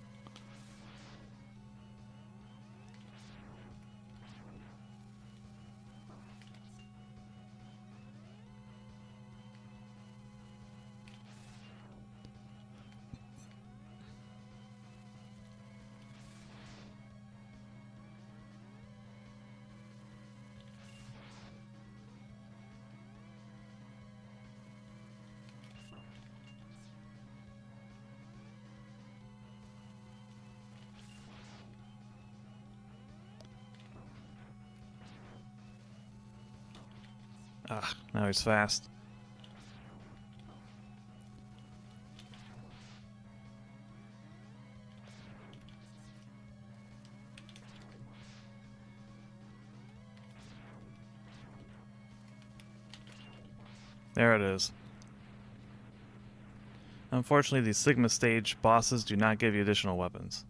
Ah, now he's fast. There it is. Unfortunately, these Sigma stage bosses do not give you additional weapons.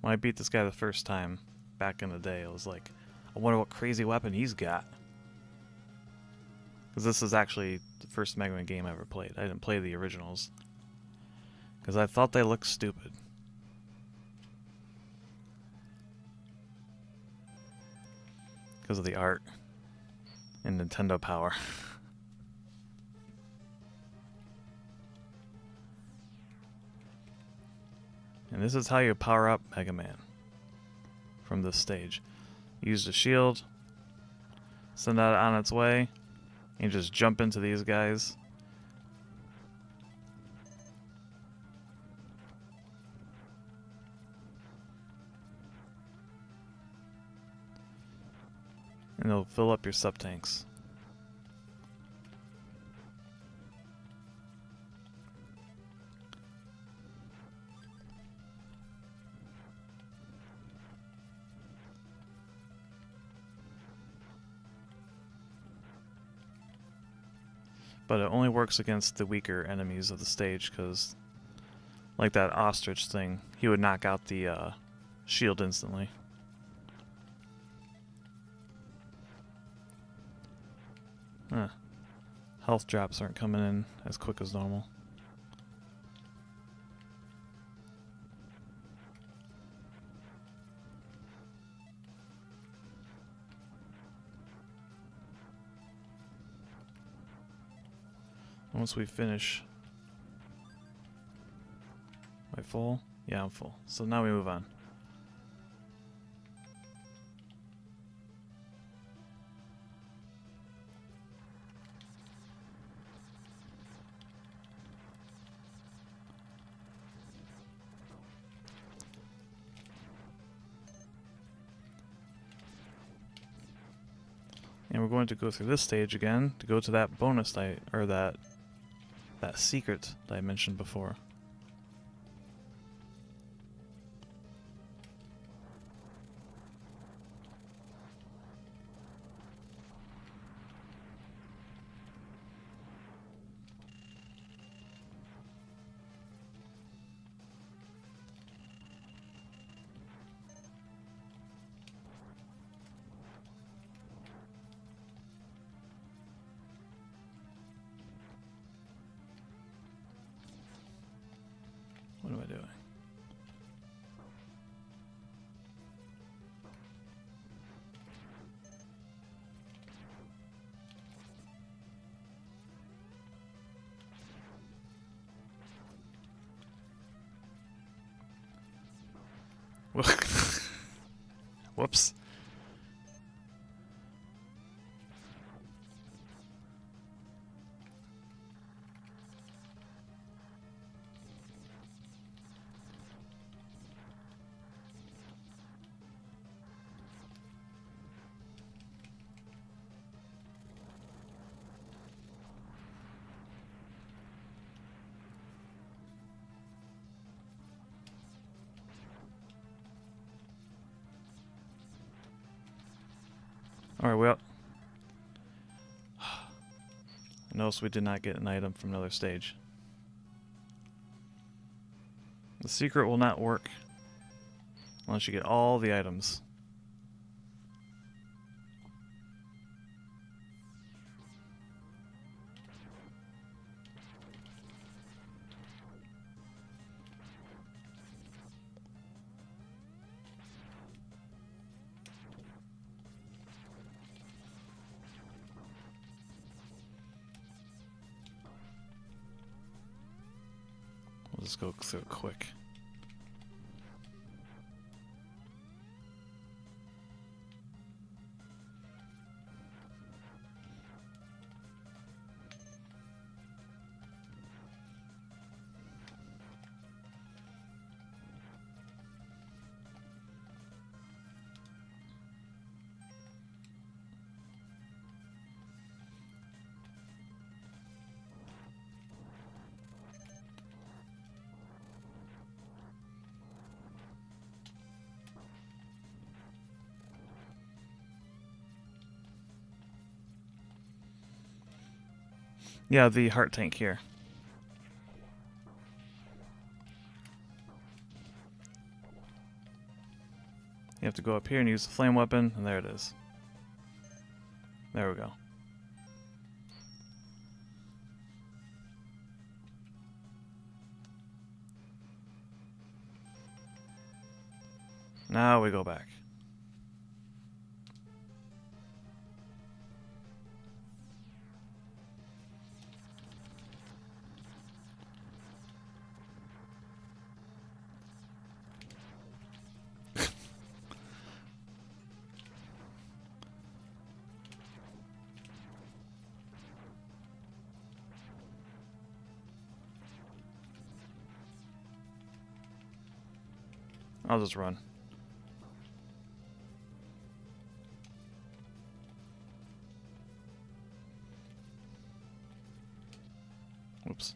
When I beat this guy the first time, back in the day, I was like, I wonder what crazy weapon he's got. Because this is actually the first Mega Man game I ever played. I didn't play the originals. Because I thought they looked stupid. Because of the art. And Nintendo Power. And this is how you power up Mega Man. From this stage. Use the shield. Send that on its way. And just jump into these guys. And it'll fill up your sub-tanks. But it only works against the weaker enemies of the stage, because, like that ostrich thing, he would knock out the shield instantly. Huh. Health drops aren't coming in as quick as normal. Once we finish... Am I full? Yeah, I'm full. So now we move on. And we're going to go through this stage again to go to that bonus or that secret that I mentioned before. Whoops. Alright, well. Notice we did not get an item from another stage. The secret will not work unless you get all the items. We'll just go through it quick. Yeah, the heart tank here. You have to go up here and use the flame weapon, and there it is. There we go. Now we go back. I'll just run. Oops.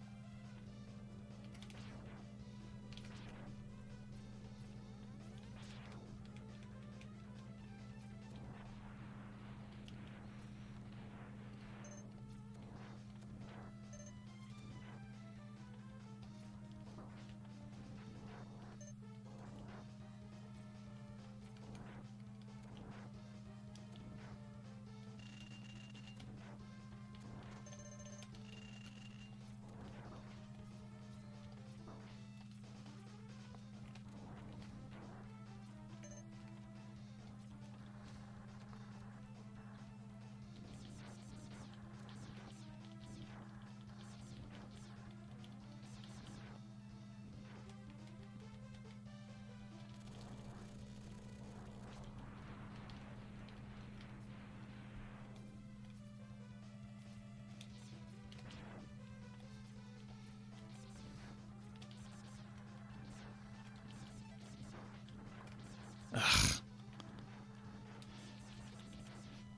Ugh.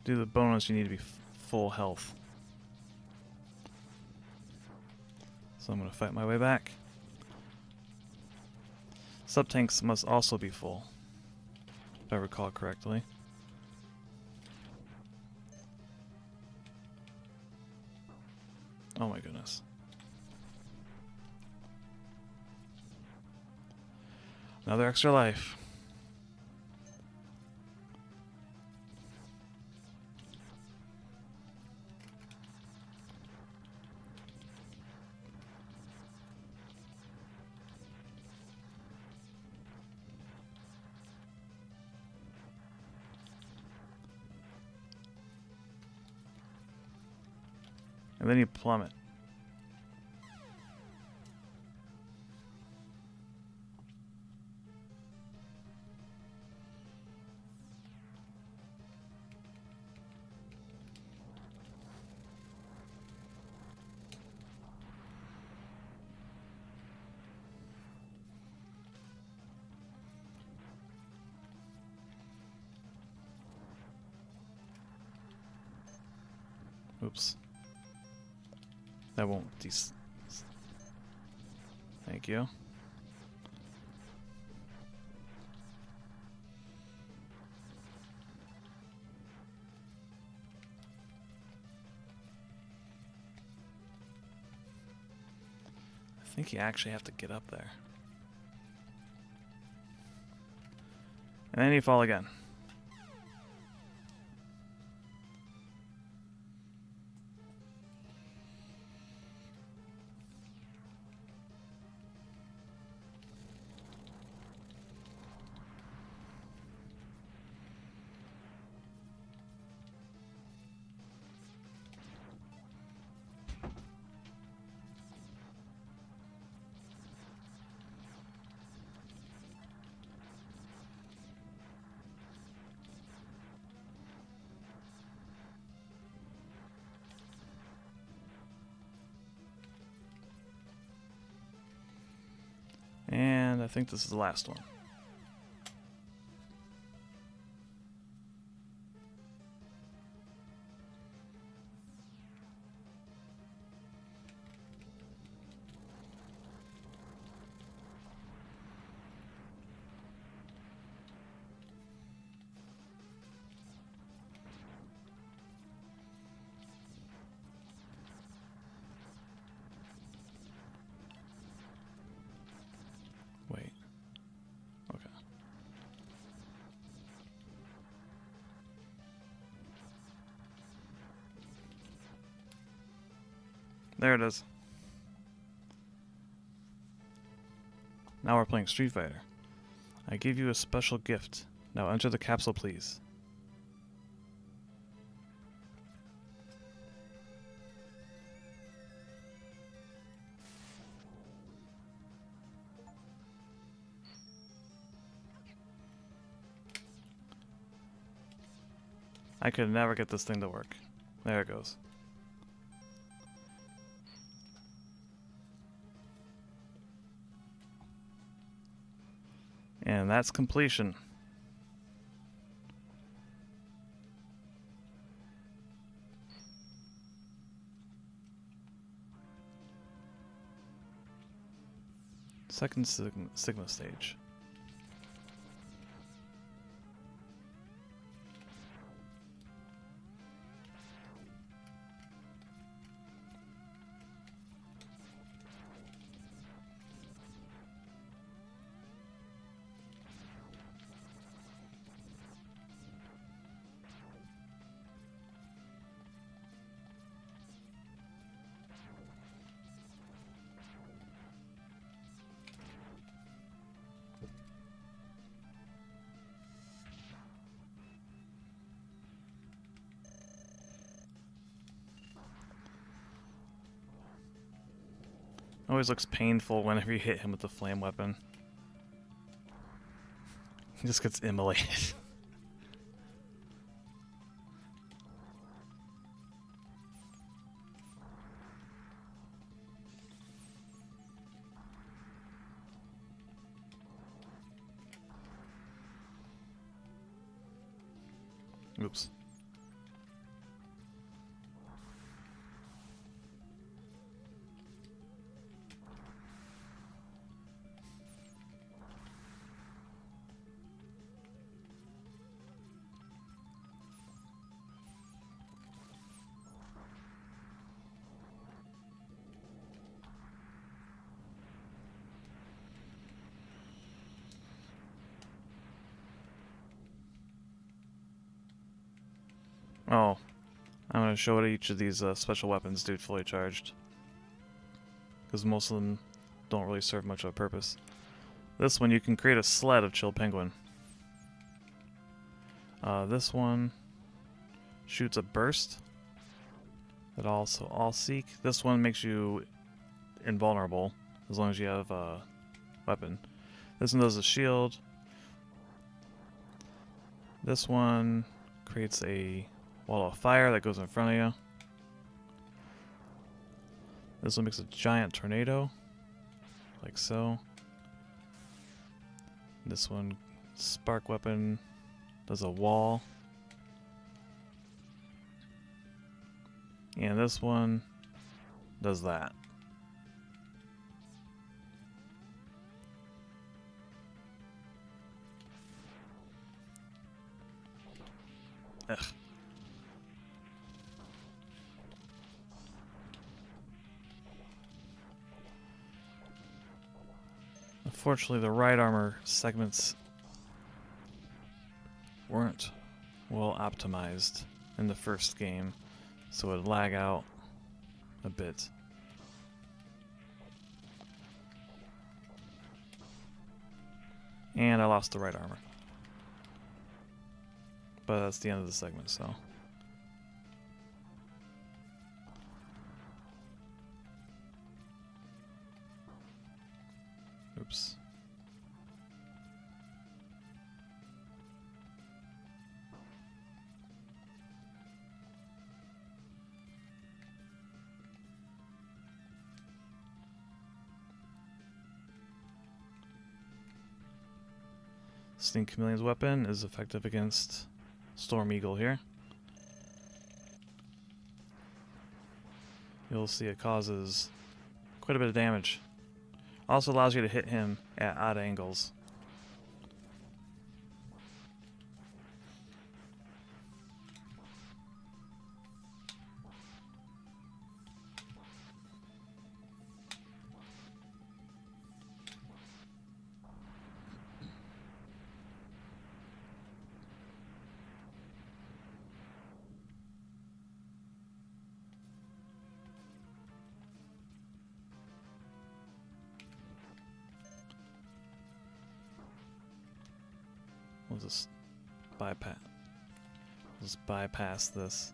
Do the bonus, you need to be full health. So I'm going to fight my way back. Sub-tanks must also be full, if I recall correctly. Oh my goodness. Another extra life. And then you plummet. Oops. That won't Thank you. I think you actually have to get up there. And then you fall again. And I think this is the last one. Wait. Okay. There it is. Now we're playing Street Fighter. I give you a special gift. Now enter the capsule, please. I could never get this thing to work. There it goes. And that's completion. Second Sigma stage. Always looks painful whenever you hit him with the flame weapon. He just gets immolated. Oops. Oh, I'm going to show what each of these special weapons do fully charged. Because most of them don't really serve much of a purpose. This one, you can create a sled of Chill Penguin. This one shoots a burst that also all seek. This one makes you invulnerable as long as you have a weapon. This one does a shield. This one creates a wall of fire that goes in front of you. This one makes a giant tornado, like so. This one, spark weapon, does a wall. And this one does that. Ugh. Unfortunately, the right armor segments weren't well optimized in the first game, so it would lag out a bit. And I lost the right armor. But that's the end of the segment, so. Oops. Sting Chameleon's weapon is effective against Storm Eagle here. You'll see it causes quite a bit of damage. Also allows you to hit him at odd angles. We'll just bypass this.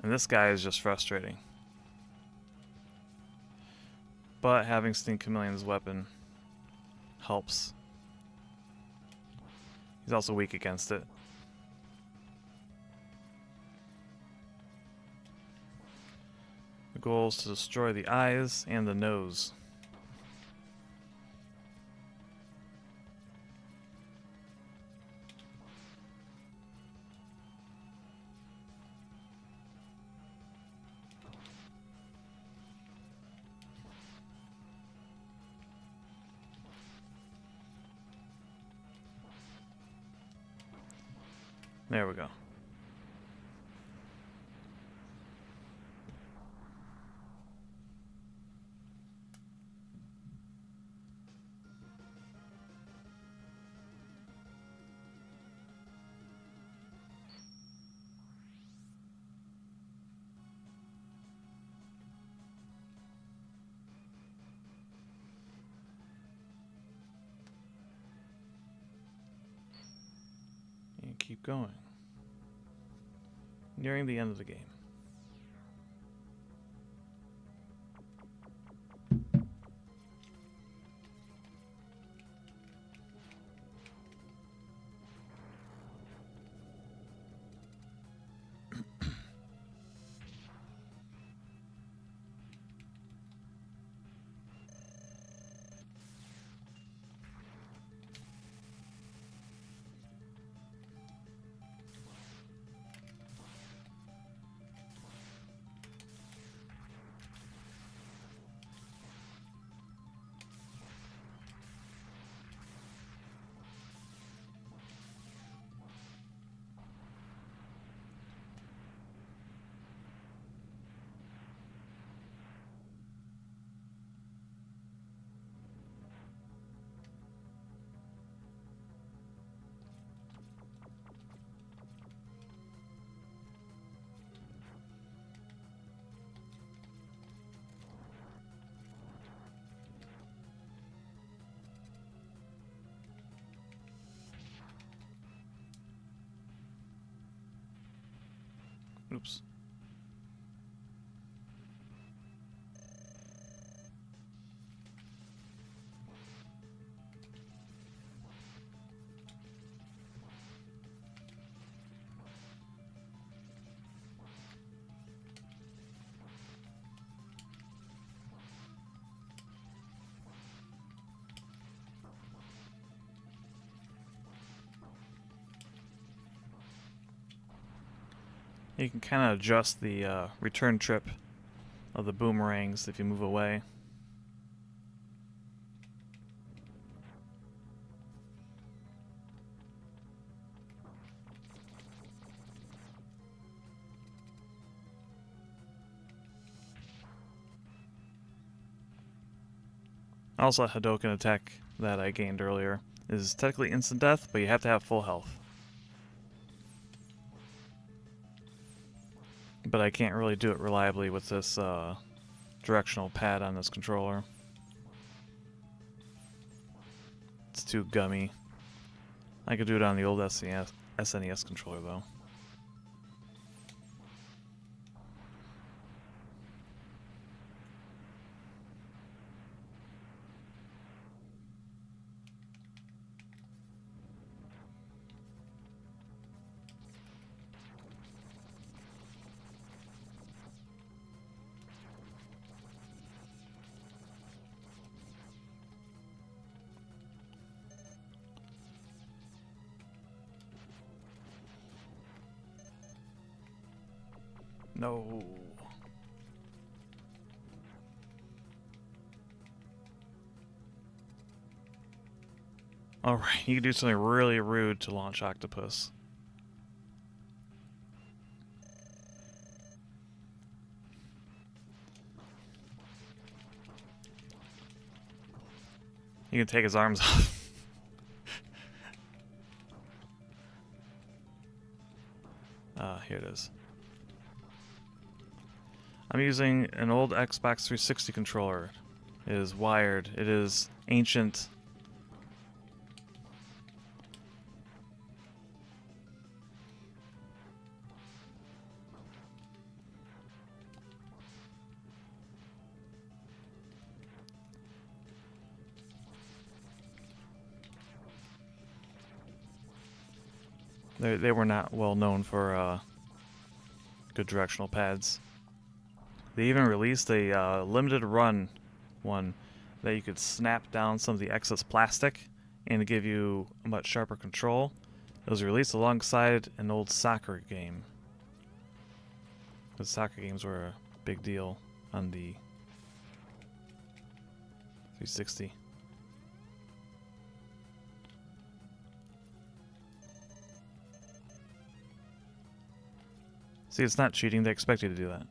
And this guy is just frustrating. But having Sting Chameleon's weapon helps. He's also weak against it. The goal is to destroy the eyes and the nose. There we go. And keep going. Nearing the end of the game. Oops. You can kind of adjust the return trip of the boomerangs if you move away. Also, a Hadoken attack that I gained earlier is technically instant death, but you have to have full health. But I can't really do it reliably with this directional pad on this controller. It's too gummy. I could do it on the old SNES controller though. No. Alright, you can do something really rude to launch Octopus. You can take his arms off. Here it is. I'm using an old Xbox 360 controller. It is wired. It is ancient. They were not well known for good directional pads. They even released a limited run one that you could snap down some of the excess plastic and give you a much sharper control. It was released alongside an old soccer game. Because soccer games were a big deal on the 360. See, it's not cheating. They expect you to do that.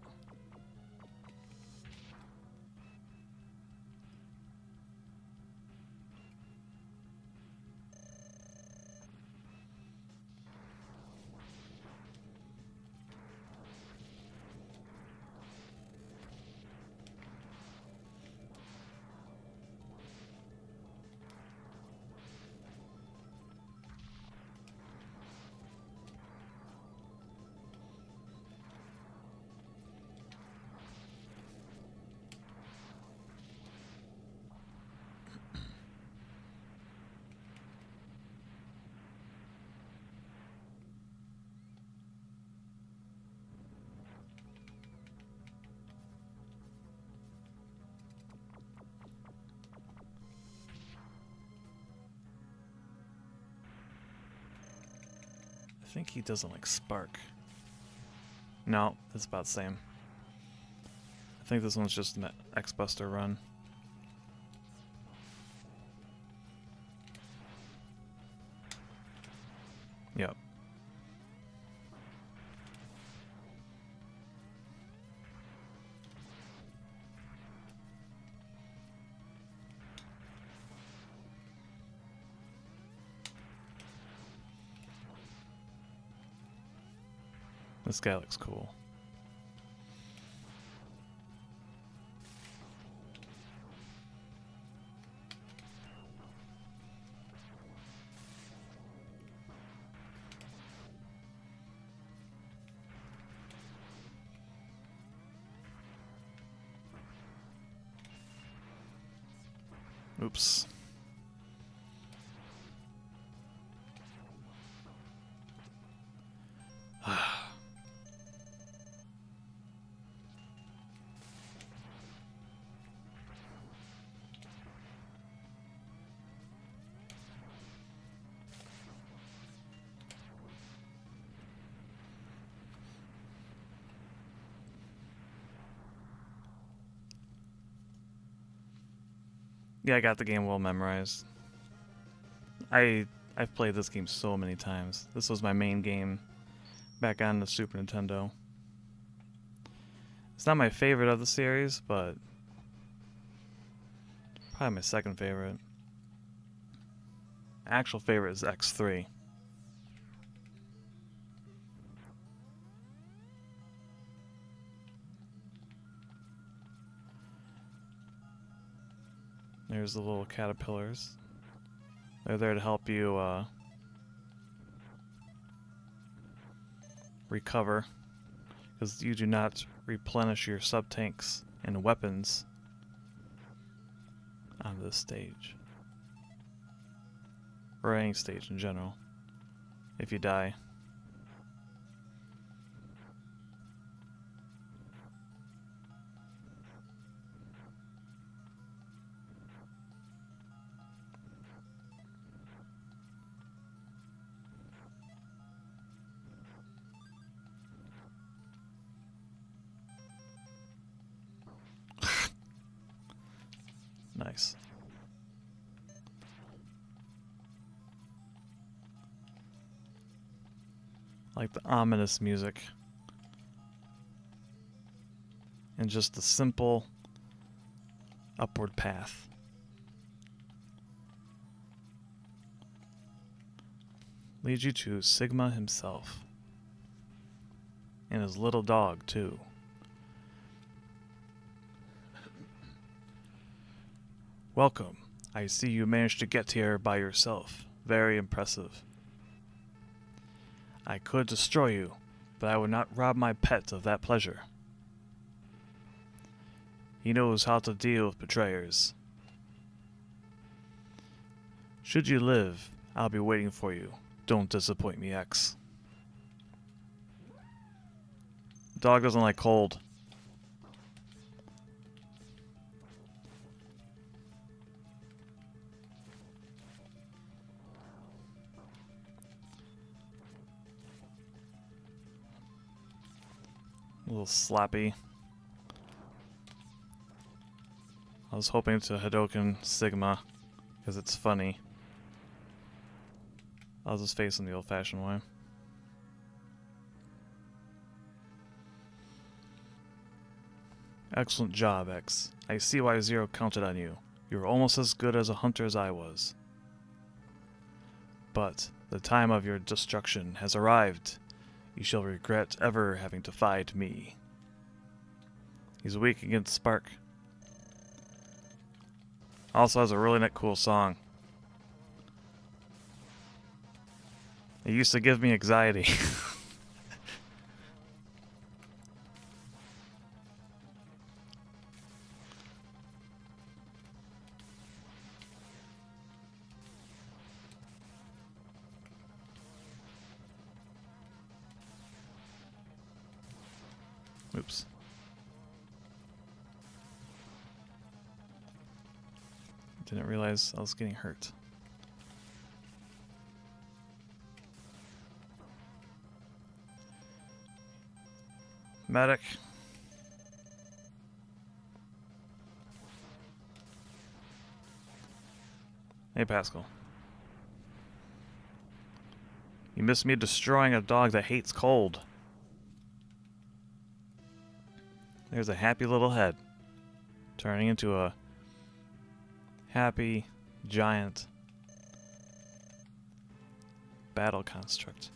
I think he doesn't like Spark. No, it's about the same. I think this one's just an X-Buster run. Yep. This guy looks cool. Oops. Yeah, I got the game well memorized. I've played this game so many times. This was my main game back on the Super Nintendo. It's not my favorite of the series, but probably my second favorite. Actual favorite is X3. There's the little caterpillars. They're there to help you recover, because you do not replenish your sub-tanks and weapons on this stage. Or any stage in general, if you die. Nice. Like the ominous music. And just the simple upward path. Leads you to Sigma himself. And his little dog, too. Welcome. I see you managed to get here by yourself. Very impressive. I could destroy you, but I would not rob my pet of that pleasure. He knows how to deal with betrayers. Should you live, I'll be waiting for you. Don't disappoint me, X. Dog doesn't like cold. A little slappy. I was hoping to Hadoken Sigma, because it's funny. I'll just face him the old-fashioned way. Excellent job, X. I see why Zero counted on you. You were almost as good as a hunter as I was. But the time of your destruction has arrived. You shall regret ever having to fight me. He's weak against Spark. Also has a really cool song. It used to give me anxiety. Oops. Didn't realize I was getting hurt. Medic. Hey, Pascal. You missed me destroying a dog that hates cold. There's a happy little head. Turning into a happy giant battle construct.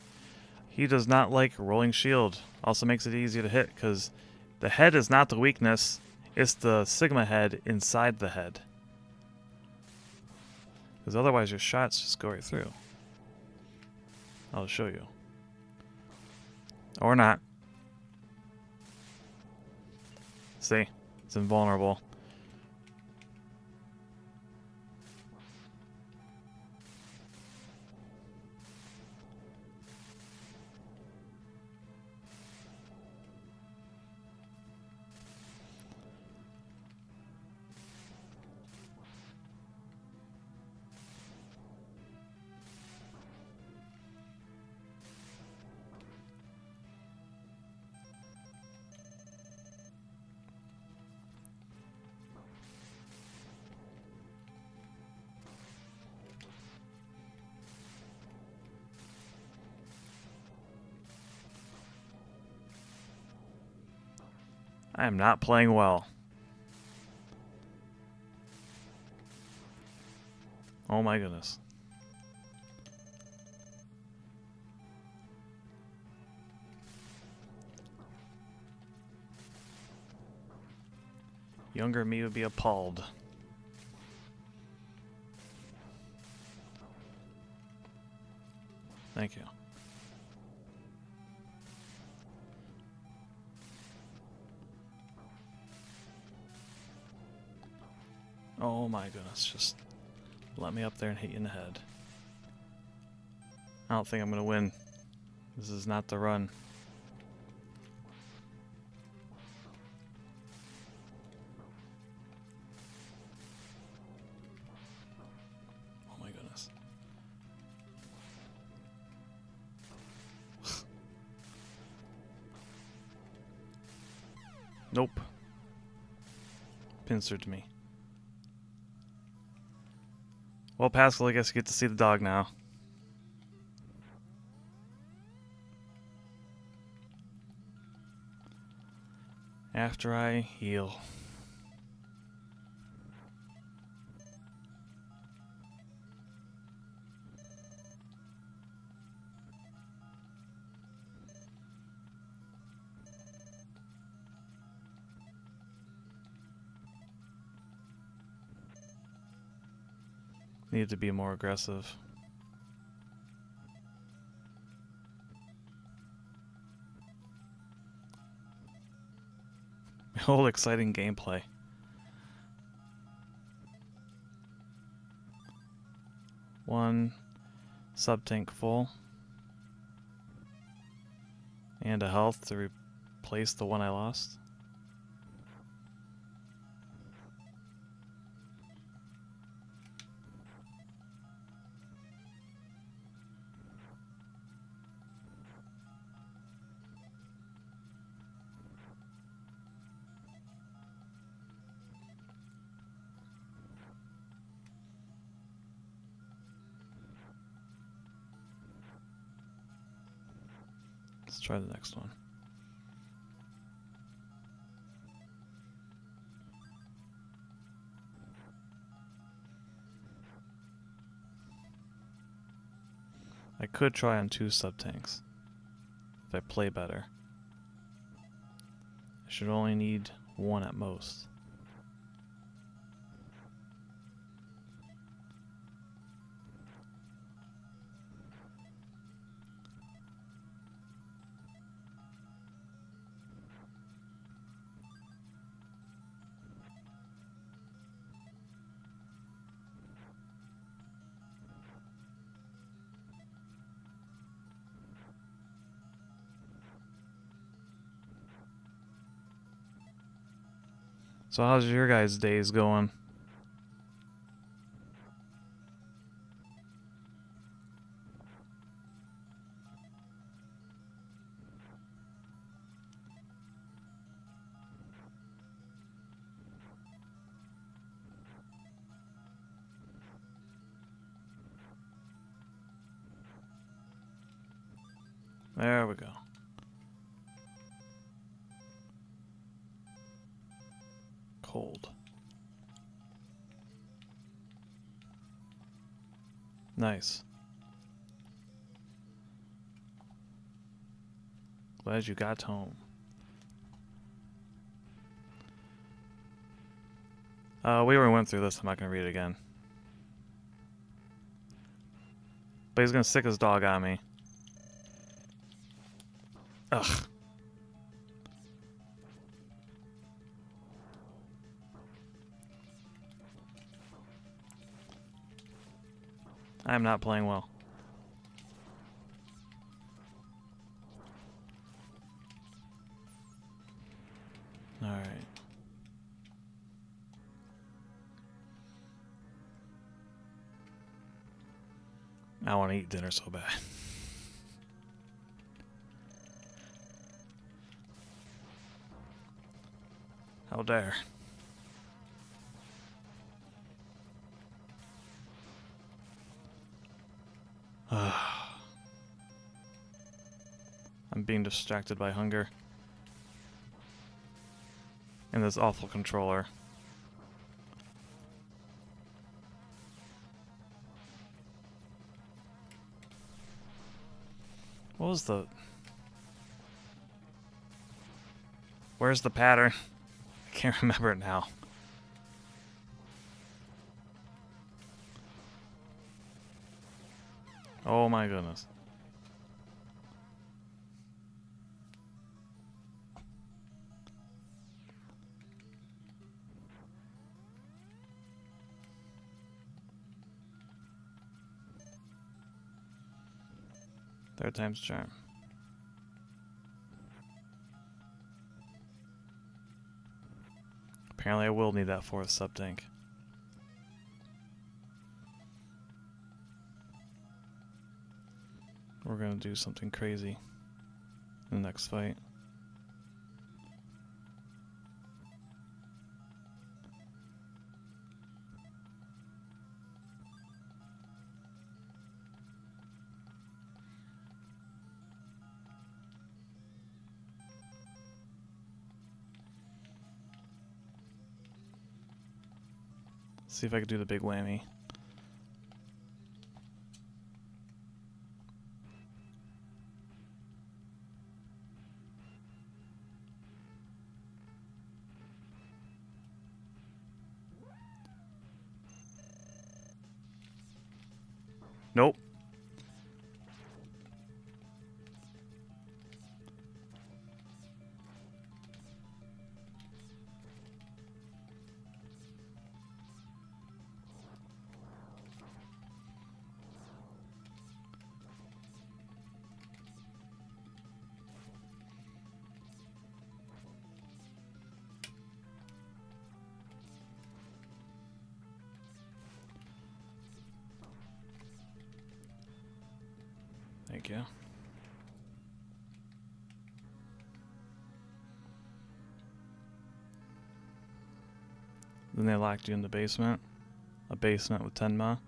He does not like rolling shield. Also makes it easy to hit because the head is not the weakness. It's the Sigma head inside the head. Because otherwise your shots just go right through. I'll show you. Or not. See? It's invulnerable. I am not playing well. Oh my goodness. Younger me would be appalled. Thank you. Oh my goodness, just let me up there and hit you in the head. I don't think I'm gonna win. This is not the run. Oh my goodness. Nope. Pincered me. Well, Pascal, I guess you get to see the dog now. After I heal. Need to be more aggressive. Whole exciting gameplay. One sub-tank full. And a health to replace the one I lost. Let's try the next one. I could try on 2 sub-tanks if I play better. I should only need 1 at most. So how's your guys' days going? There we go. Cold. Nice. Glad you got home. We already went through this. I'm not gonna read it again. But he's gonna stick his dog on me. Ugh. I am not playing well. Alright. I want to eat dinner so bad. How dare. I'm being distracted by hunger. find this awful controller. What was the... Where's the pattern? I can't remember it now. Oh my goodness. Third time's charm. Apparently I will need that fourth sub-tank. We're gonna do something crazy in the next fight. See if I can do the big whammy. Nope. Thank you. Then they locked you in the basement. A basement with Tenma.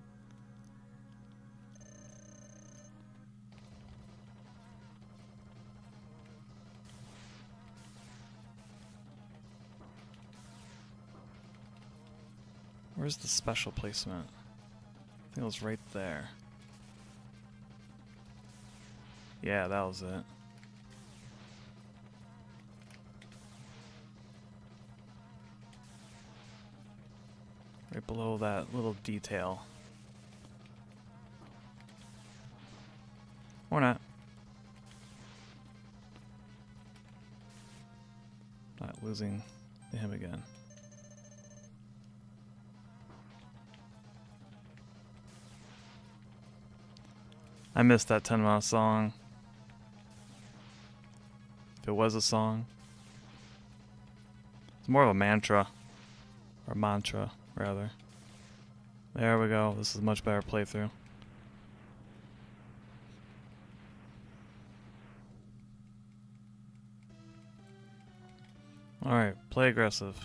Where's the special placement? I think it was right there. Yeah, that was it. Right below that little detail. Or not. Not losing him again. I missed that Tenma song. If it was a song. It's more of a mantra. Or mantra, rather. There we go. This is a much better playthrough. Alright, play aggressive.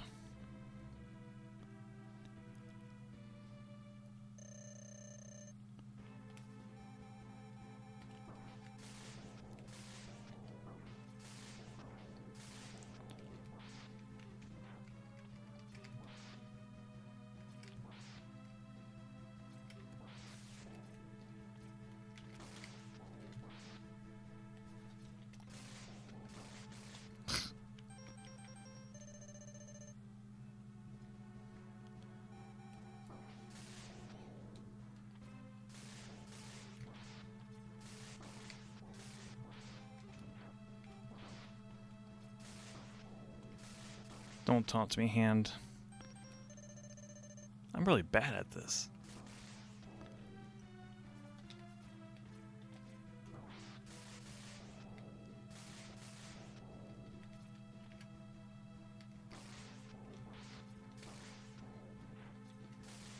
Don't taunt me, hand. I'm really bad at this.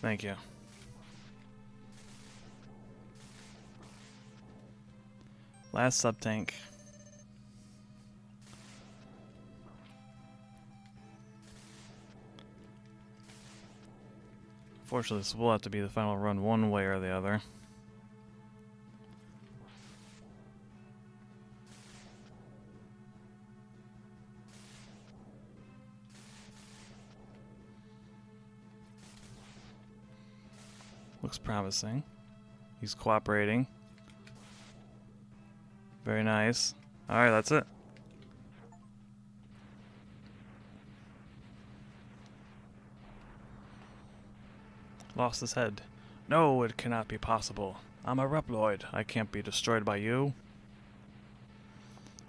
Thank you. Last sub-tank. Fortunately, this will have to be the final run one way or the other. Looks promising. He's cooperating. Very nice. Alright, that's it. Lost his head. No, it cannot be possible. I'm a Reploid. I can't be destroyed by you.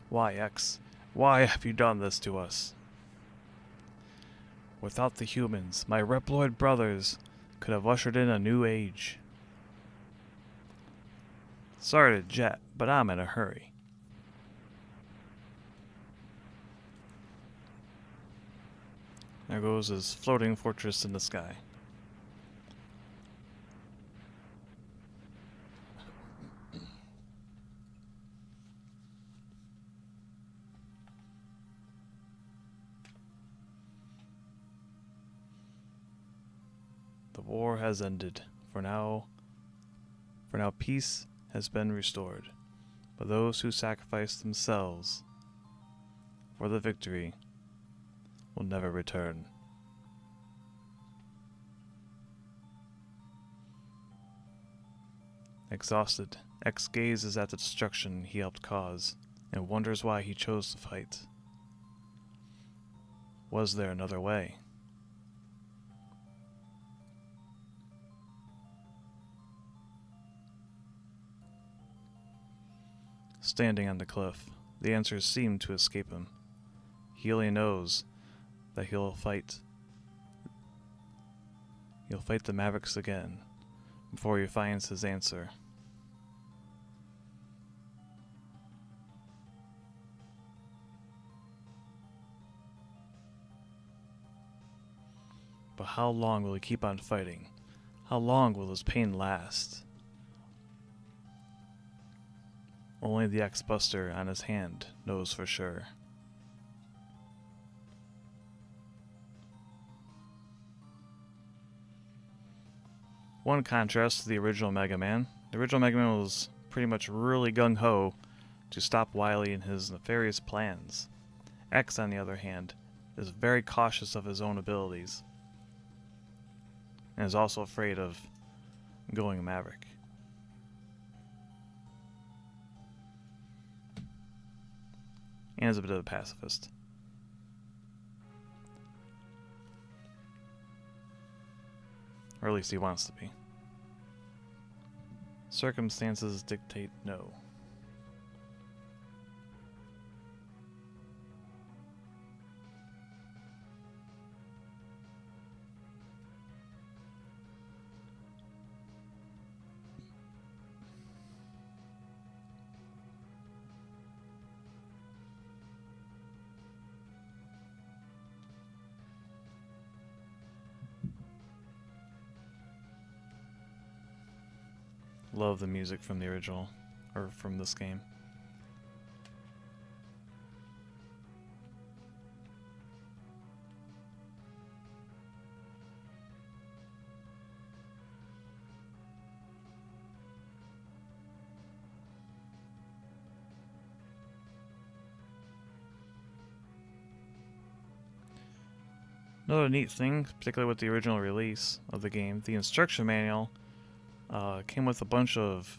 Why, X? Why have you done this to us? Without the humans, my Reploid brothers could have ushered in a new age. Sorry to jet, but I'm in a hurry. There goes his floating fortress in the sky. The war has ended. For now peace has been restored. But those who sacrifice themselves for the victory will never return. Exhausted, X gazes at the destruction he helped cause and wonders why he chose to fight. Was there another way? Standing on the cliff, the answers seem to escape him. He only knows that he'll fight the Mavericks again before he finds his answer. But how long will he keep on fighting? How long will his pain last? Only the X-Buster on his hand knows for sure. One contrast to the original Mega Man. The original Mega Man was pretty much really gung-ho to stop Wily and his nefarious plans. X, on the other hand, is very cautious of his own abilities, and is also afraid of going Maverick. And is a bit of a pacifist. Or at least he wants to be. Circumstances dictate no. Love the music from the original, or from this game. Another neat thing, particularly with the original release of the game, the instruction manual came with a bunch of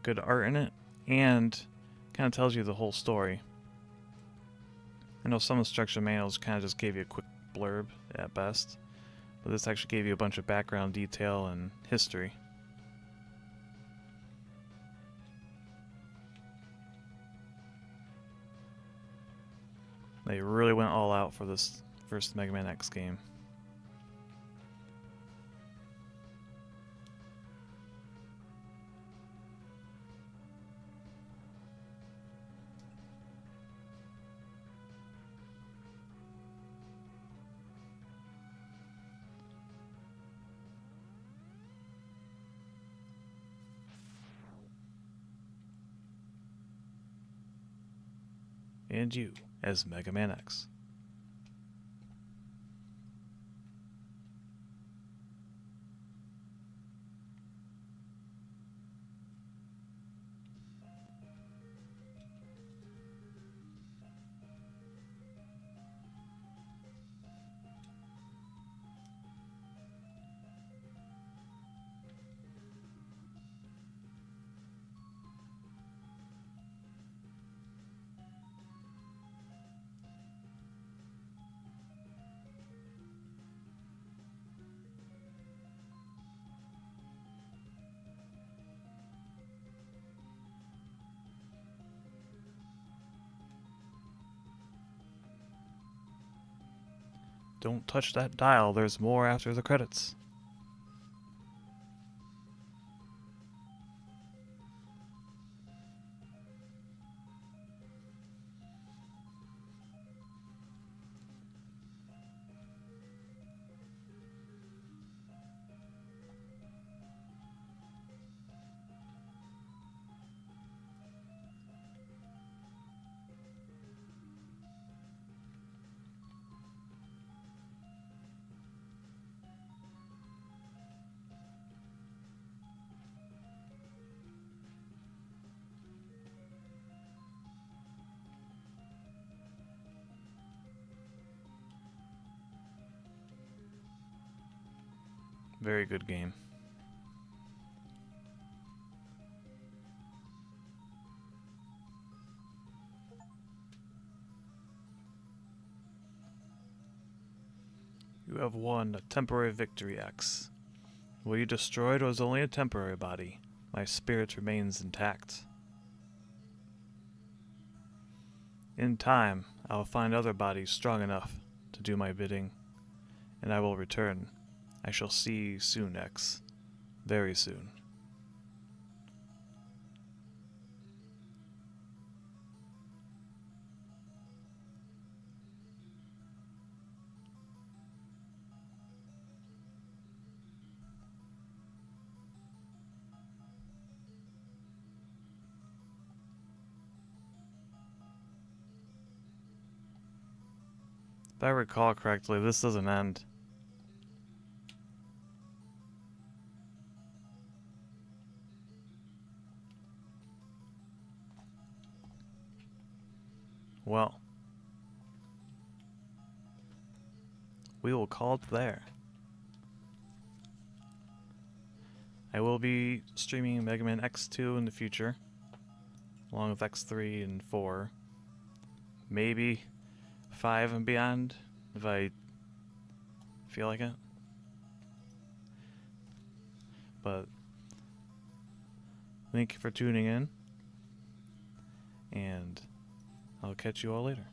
good art in it, and kind of tells you the whole story. I know some instruction manuals kind of just gave you a quick blurb at best, but this actually gave you a bunch of background detail and history. They really went all out for this first Mega Man X game. And you as Mega Man X. Don't touch that dial. There's more after the credits. Very good game. You have won a temporary victory, X. What you destroyed was only a temporary body. My spirit remains intact. In time, I will find other bodies strong enough to do my bidding, and I will return. I shall see you soon, X. Very soon. If I recall correctly, this doesn't end. Well, we will call it there. I will be streaming Mega Man X2 in the future, along with X3 and 4. Maybe 5 and beyond, if I feel like it. But thank you for tuning in, and I'll catch you all later.